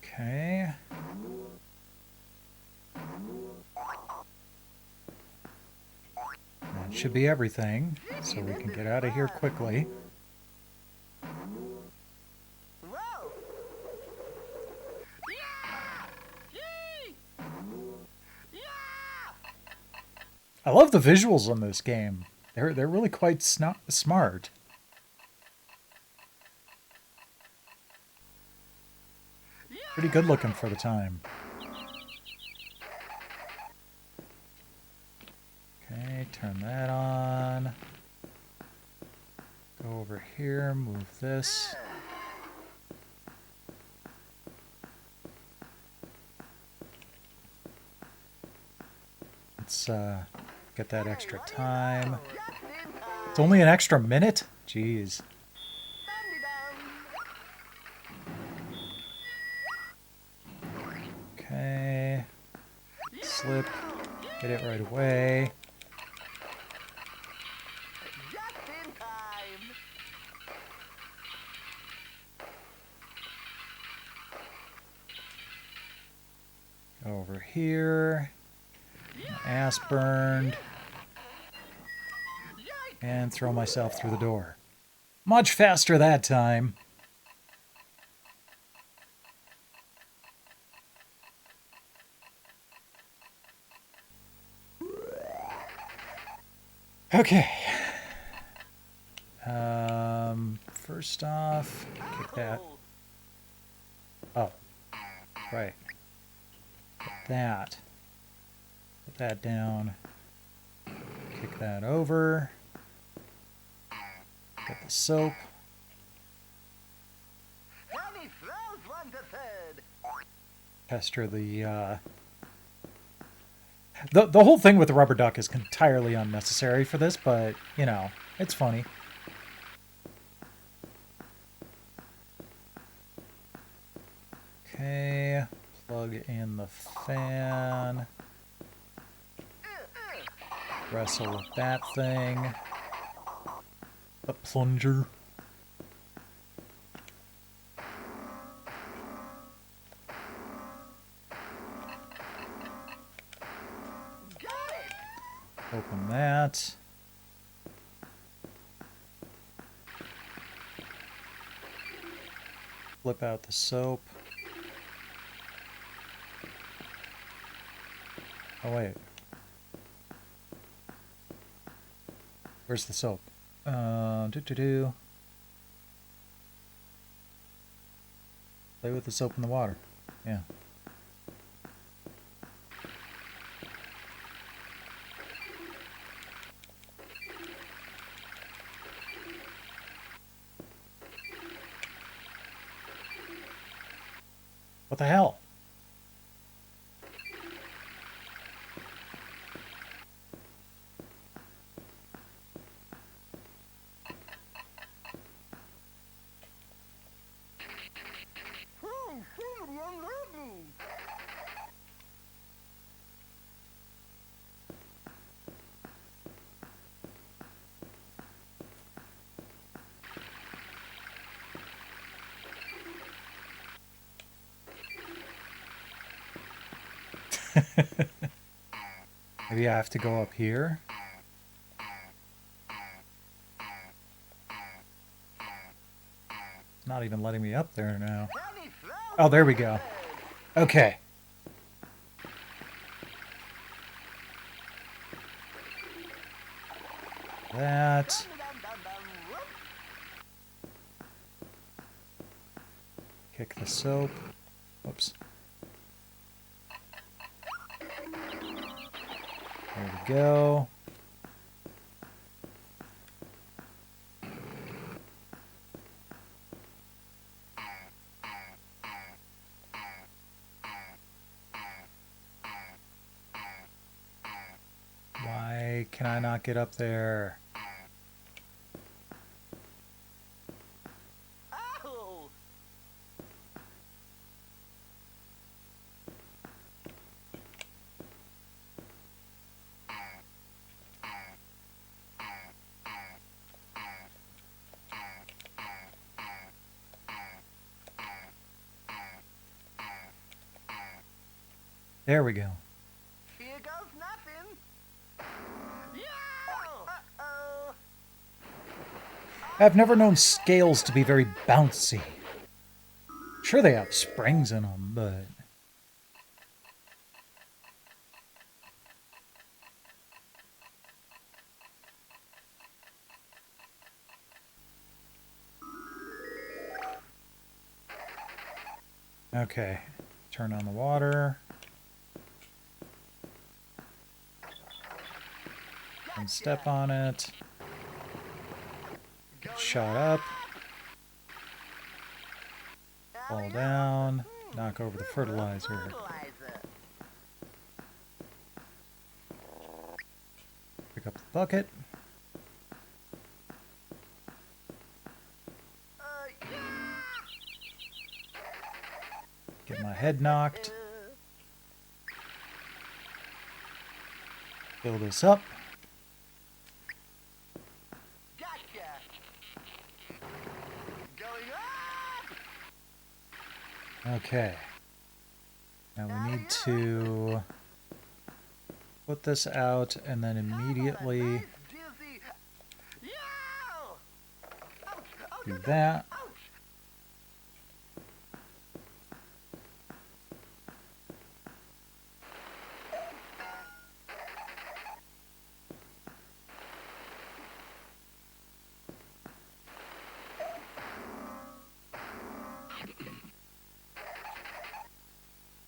Okay. And That should be everything, so we can get out of here quickly. Whoa! Yeah! Yee! Yeah! I love the visuals on this game. They're really quite smart. Pretty good looking for the time. Okay, turn that on. Go over here, move this. Let's get that extra time. It's only an extra minute? Jeez. Okay. Slip. Hit it right away. Just in time. Go over here. Ass burned. And throw myself through the door. Much faster that time. Okay. First off, kick that. Oh, right. Get that. Put that down. Kick that over. Get the soap. Heavy throws 1 to 3rd. Pester the whole thing with the rubber duck is entirely unnecessary for this, but you know, it's funny. Okay, plug in the fan. Wrestle with that thing. The plunger. Open that. Flip out the soap. Oh wait. Where's the soap? Play with the soap in the water. Yeah. What the hell? Maybe I have to go up here? It's not even letting me up there now. Oh, there we go. Okay. That. Kick the soap. Whoops. There we go. Why can I not get up there? Oh! There we go. Here goes nothing. Yeah! I've never known scales to be very bouncy. Sure, they have springs in them, but... Okay, turn on the water. And step on it. Shot up. Fall down. Knock over the fertilizer. Pick up the bucket. Get my head knocked. Fill this up. Okay. Now we need to put this out and then immediately do that.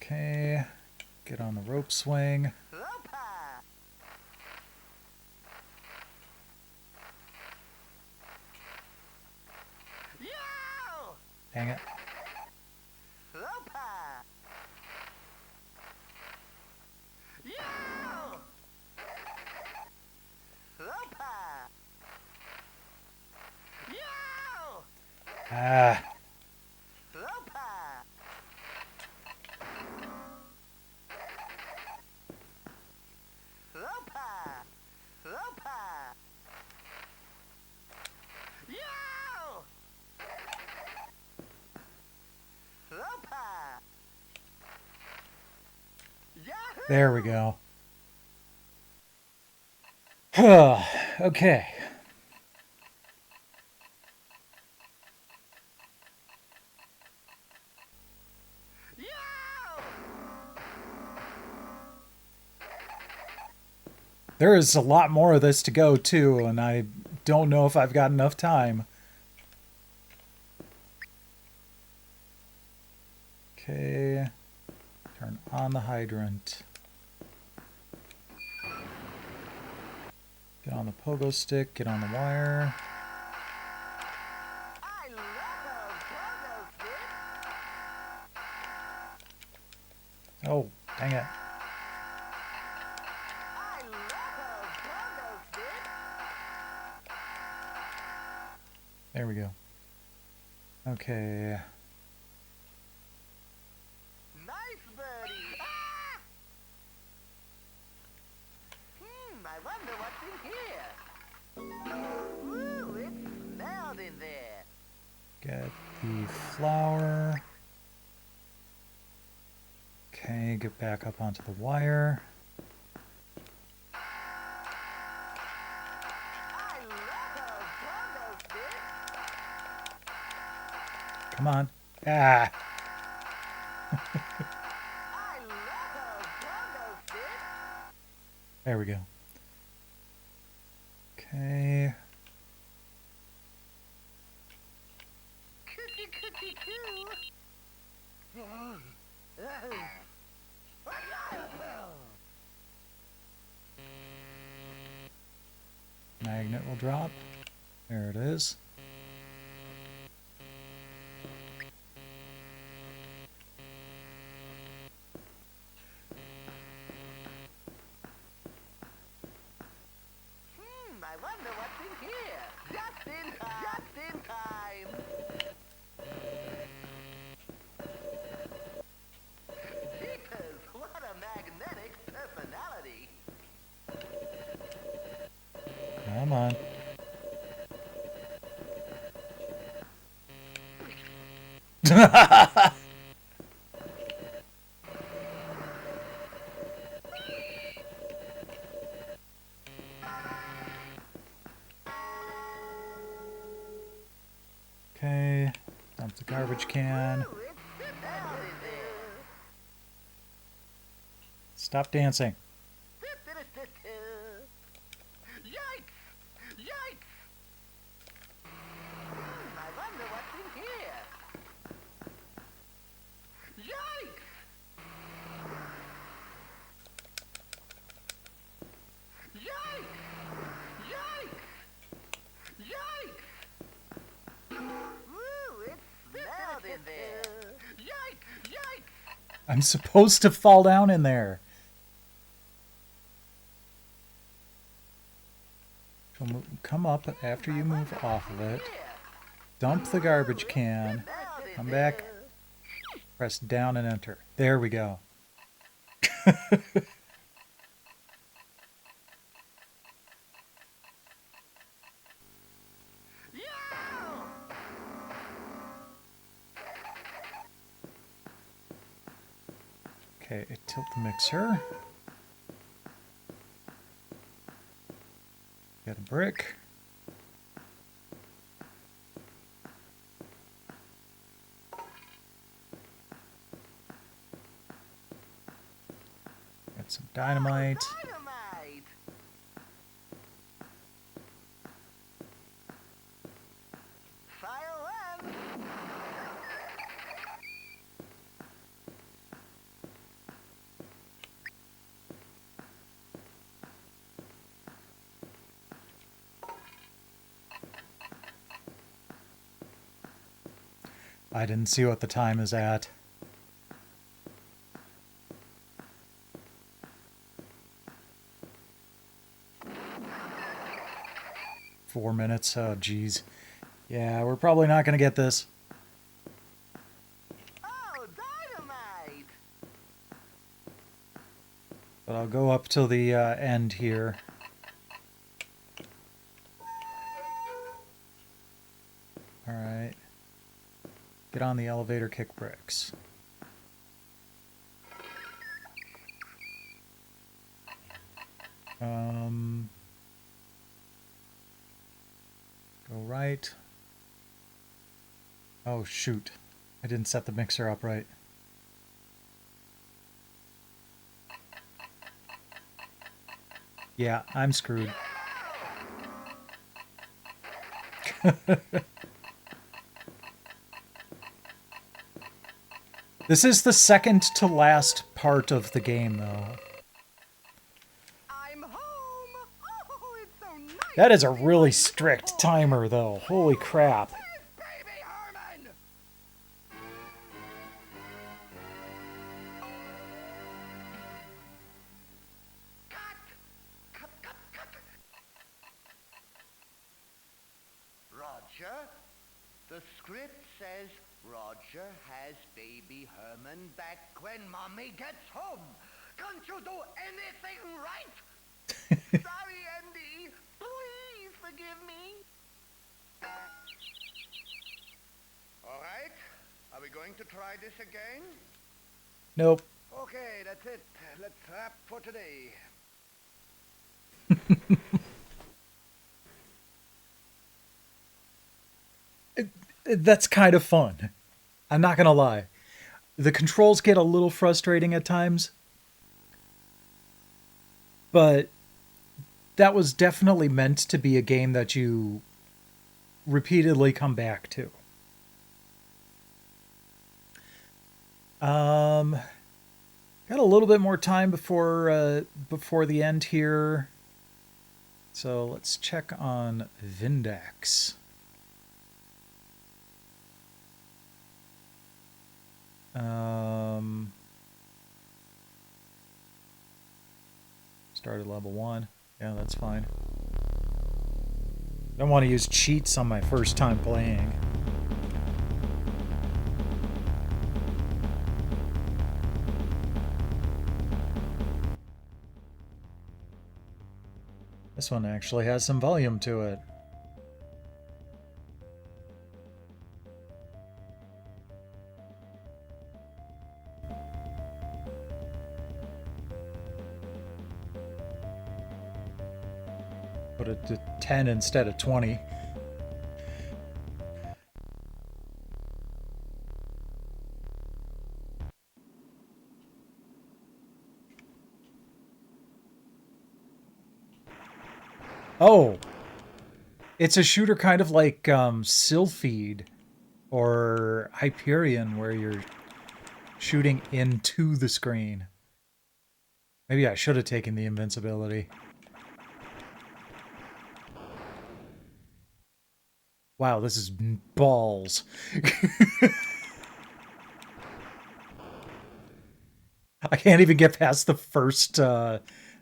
Okay, get on the rope swing. Dang it. Ah. There we go. Okay. There is a lot more of this to go, too, and I don't know if I've got enough time. Okay. Turn on the hydrant. Get on the pogo stick, get on the wire. Oh, dang it. There we go. Okay. Nice birdie. Ah! I wonder what's in here. Ooh, it's smelled in there. Get the flour. Okay, get back up onto the wire. Come on. Ah. There we go. Okay. Magnet will drop. There it is. I wonder what's in here. Just in time. Just in time. Jeepers, what a magnetic personality. Come on. Okay. Dump the garbage can. Stop dancing. Yikes! Yikes! I wonder what's in here. Yikes! Yikes! Yikes! Yikes! Ooh, it smelled in there. Yikes! Yikes! I'm supposed to fall down in there. Come up after you move off of it. Dump the garbage can. Come back. Press down and enter. There we go. Okay, tilt the mixer. Get a brick. Get some dynamite. Dynamite! Fire one! I didn't see what the time is at. Four minutes. Oh, geez. Yeah, we're probably not going to get this. Oh, dynamite! But I'll go up till the end here. Alright. Get on the elevator, kick bricks. Go right. Oh, shoot. I didn't set the mixer up right. Yeah, I'm screwed. This is the second to last part of the game, though. I'm home. Oh, it's so nice. That is a really strict timer, though. Holy crap. Baby Herman. Cut! Cut! Roger, the script says Roger has baby Herman back when Mommy gets home. Can't you do anything right? Sorry, Andy. Please forgive me. All right. Are we going to try this again? Nope. Okay, that's it. Let's wrap for today. That's kind of fun. I'm not gonna lie. The controls get a little frustrating at times, but that was definitely meant to be a game that you repeatedly come back to. Got a little bit more time before the end here, so let's check on Vindex. Started level 1. Yeah, that's fine. Don't want to use cheats on my first time playing. This one actually has some volume to it. Put it to 10 instead of 20. Oh, it's a shooter kind of like Sylphid or Hyperion, where you're shooting into the screen. Maybe I should have taken the invincibility. Wow, this is balls. I can't even get past the first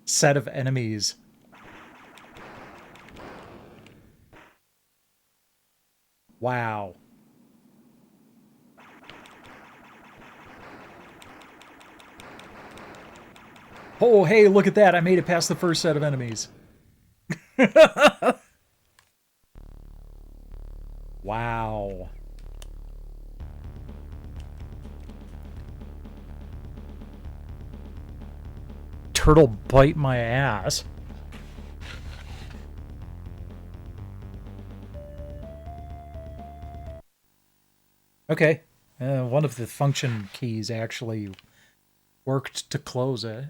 set of enemies. Wow. Oh, hey, look at that. I made it past the first set of enemies. Wow. Turtle bite my ass. Okay. One of the function keys actually worked to close it.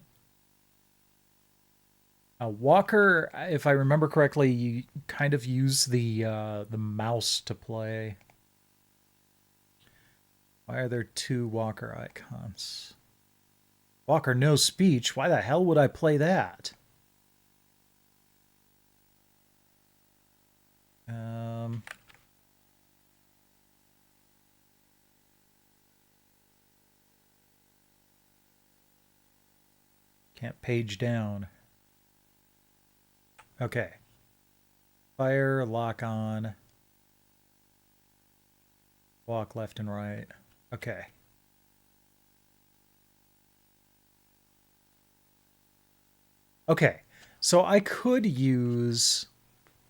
Walker, if I remember correctly, you kind of use the mouse to play. Why are there two Walker icons? Walker, no speech. Why the hell would I play that? Can't page down. Okay. Fire, lock on. Walk left and right. Okay. Okay. So I could use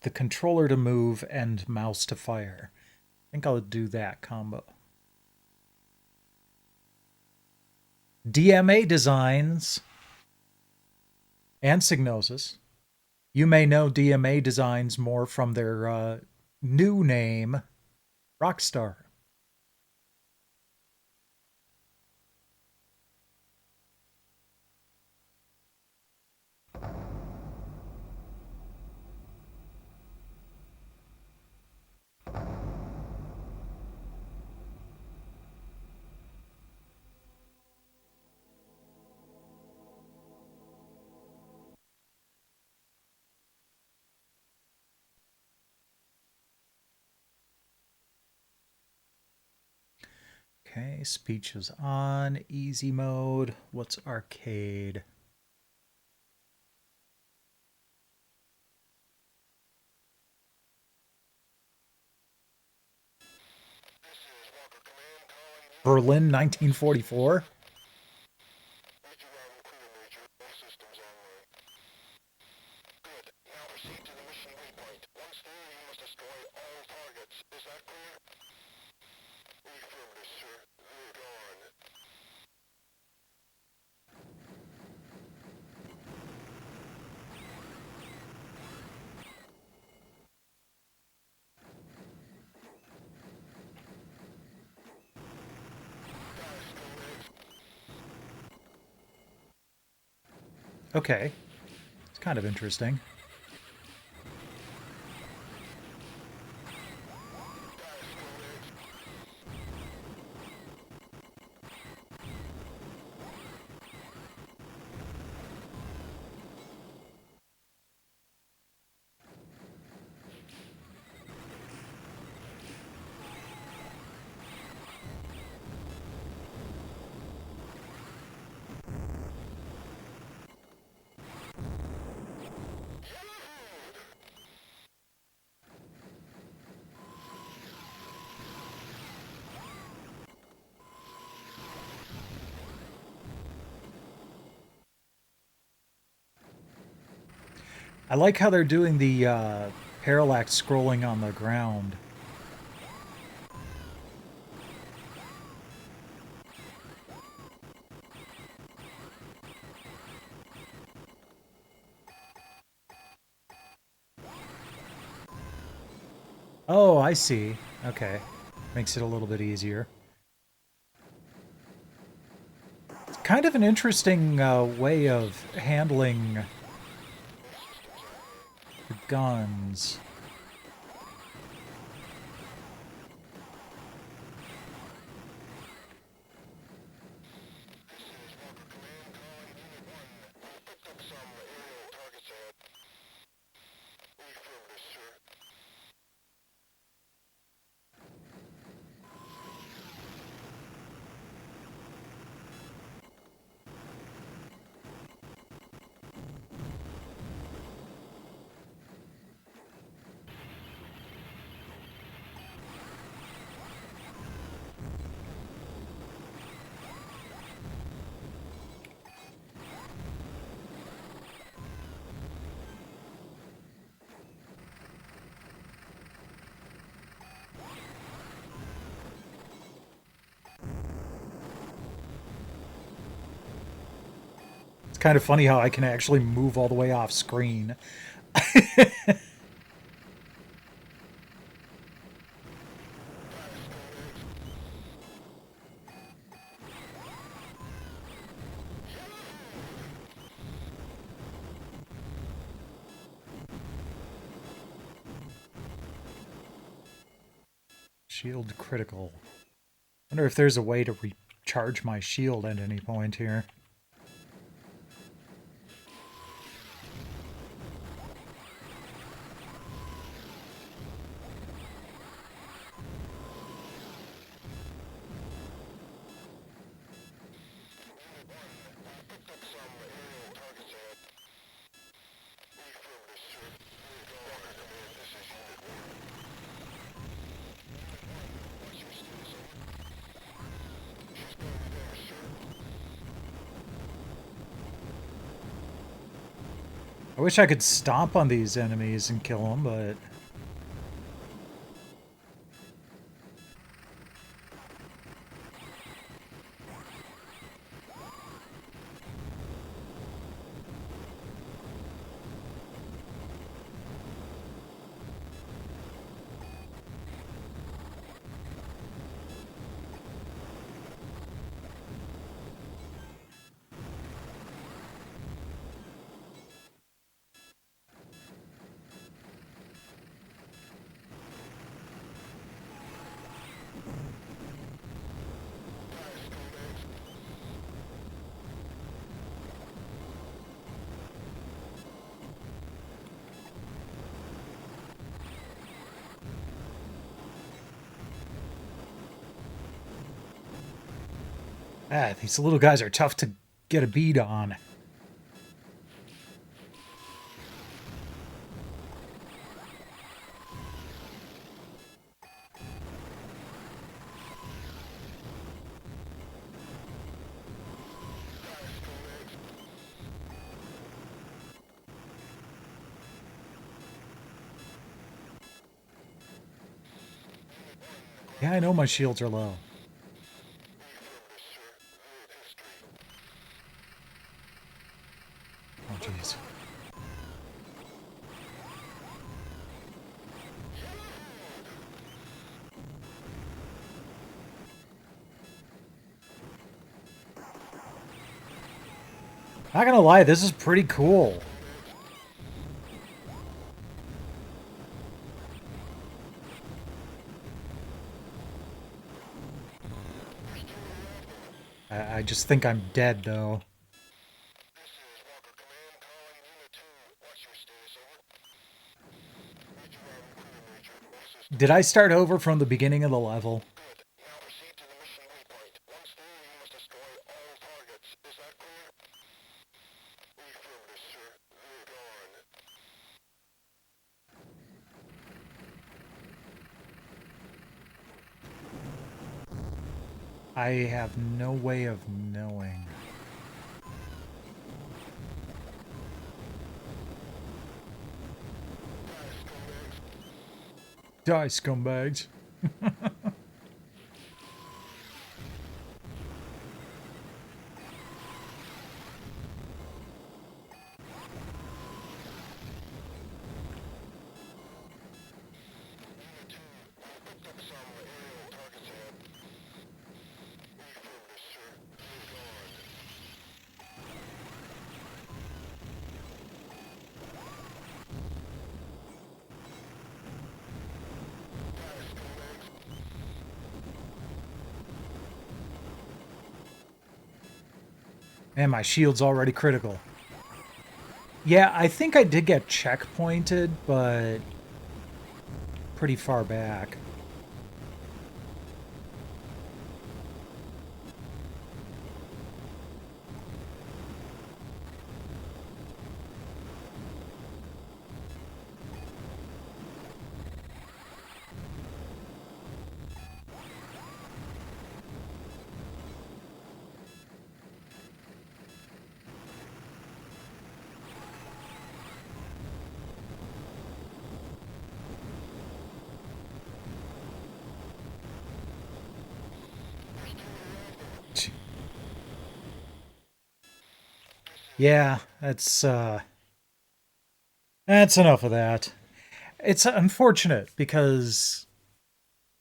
the controller to move and mouse to fire. I think I'll do that combo. DMA Designs and Psygnosis. You may know DMA Designs more from their new name, Rockstar. Okay, speech is on, easy mode. What's arcade? Berlin, 1944? Okay. It's kind of interesting. I like how they're doing the parallax scrolling on the ground. Oh, I see. Okay. Makes it a little bit easier. It's kind of an interesting way of handling your guns. It's kind of funny how I can actually move all the way off screen. Shield critical. Wonder if there's a way to recharge my shield at any point here. I wish I could stomp on these enemies and kill them, but... Ah, these little guys are tough to get a bead on. Yeah, I know my shields are low. Oh, jeez. Not gonna lie, this is pretty cool. I just think I'm dead, though. Did I start over from the beginning of the level? I have no way of knowing. Die, scumbags. And my shield's already critical. Yeah, I think I did get checkpointed, but pretty far back. Yeah, that's enough of that. It's unfortunate because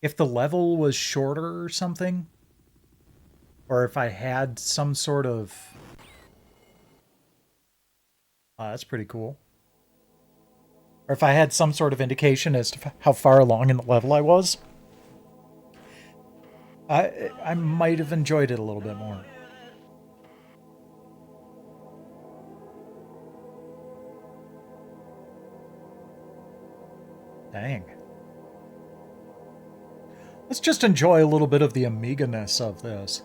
if the level was shorter or something, or if I had some sort of that's pretty cool. Or if I had some sort of indication as to how far along in the level I was, I might have enjoyed it a little bit more. Dang. Let's just enjoy a little bit of the Amiga-ness of this.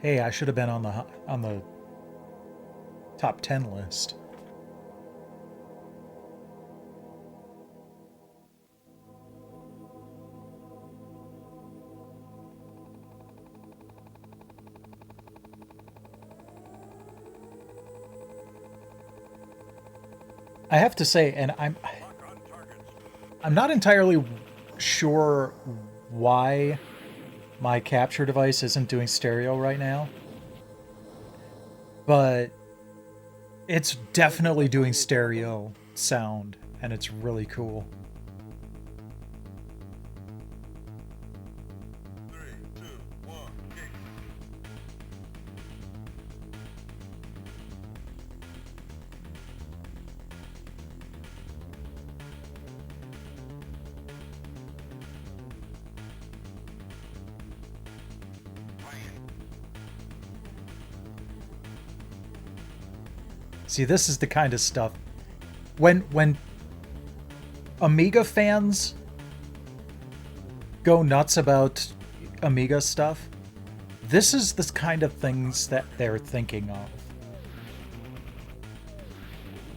Hey, I should have been on the top 10 list. I have to say, and I'm not entirely sure why my capture device isn't doing stereo right now, but it's definitely doing stereo sound, and it's really cool. See, this is the kind of stuff when Amiga fans go nuts about Amiga stuff, this is the kind of things that they're thinking of.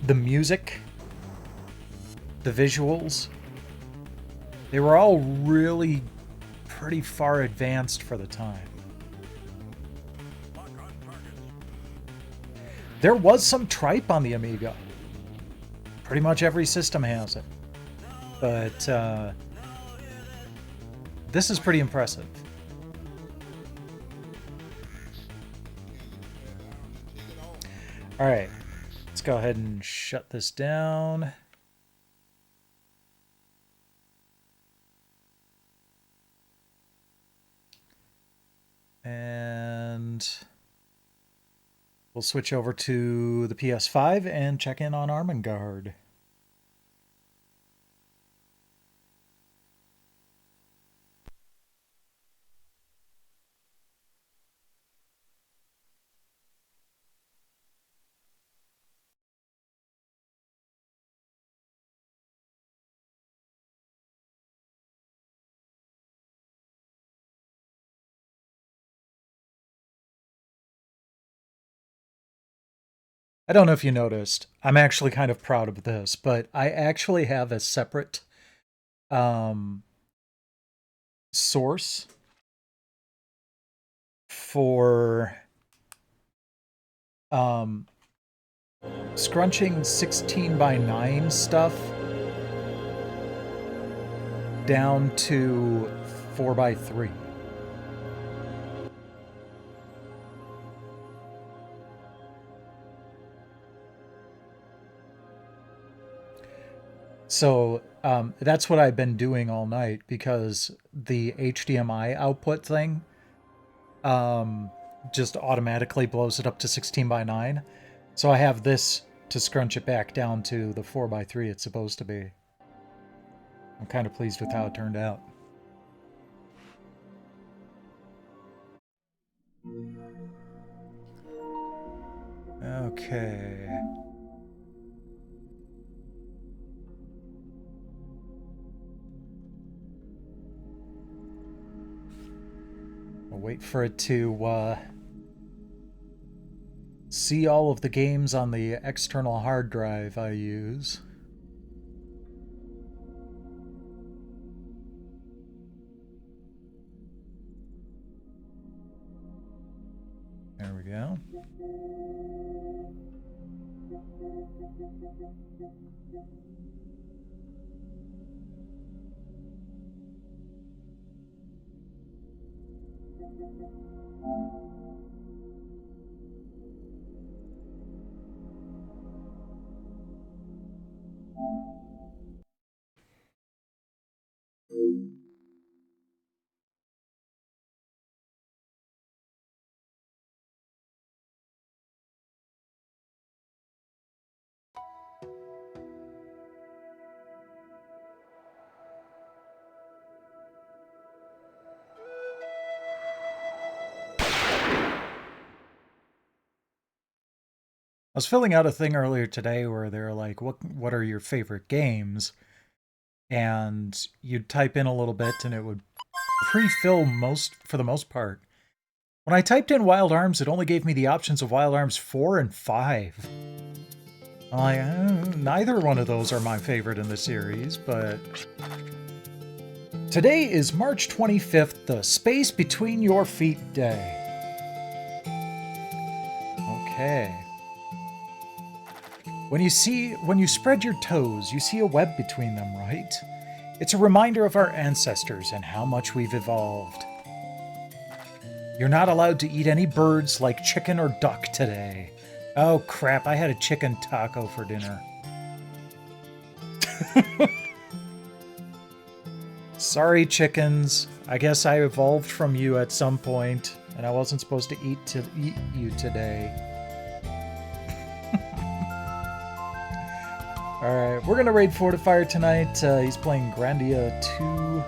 The music, the visuals, they were all really pretty far advanced for the time. There was some tripe on the Amiga. Pretty much every system has it. But this is pretty impressive. All right, let's go ahead and shut this down. And we'll switch over to the PS5 and check in on Armengard. I don't know if you noticed, I'm actually kind of proud of this, but I actually have a separate source for scrunching 16:9 stuff down to 4:3. So that's what I've been doing all night, because the HDMI output thing just automatically blows it up to 16:9. So I have this to scrunch it back down to the 4:3 it's supposed to be. I'm kind of pleased with how it turned out. Okay. I'll wait for it to see all of the games on the external hard drive I use. There we go. I was filling out a thing earlier today where they're like, what are your favorite games? And you'd type in a little bit and it would pre-fill for the most part. When I typed in Wild Arms, it only gave me the options of Wild Arms 4 and 5. I'm like, neither one of those are my favorite in the series, but... Today is March 25th, the Space Between Your Feet Day. Okay. When you spread your toes, you see a web between them, right? It's a reminder of our ancestors and how much we've evolved. You're not allowed to eat any birds like chicken or duck today. Oh crap, I had a chicken taco for dinner. Sorry, chickens. I guess I evolved from you at some point, and I wasn't supposed to eat you today. Alright, we're gonna raid Fortifier tonight. He's playing Grandia 2.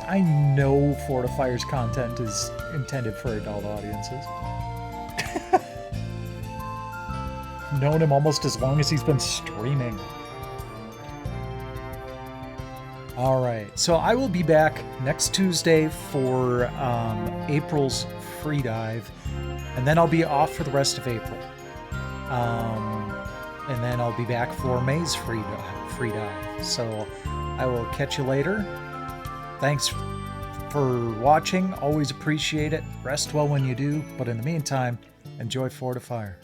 I know Fortifier's content is intended for adult audiences. Known him almost as long as he's been streaming. Alright, so I will be back next Tuesday for April's free dive, and then I'll be off for the rest of April. And then I'll be back for May's free dive. So I will catch you later. Thanks for watching. Always appreciate it. Rest well when you do. But in the meantime, enjoy Fortifier.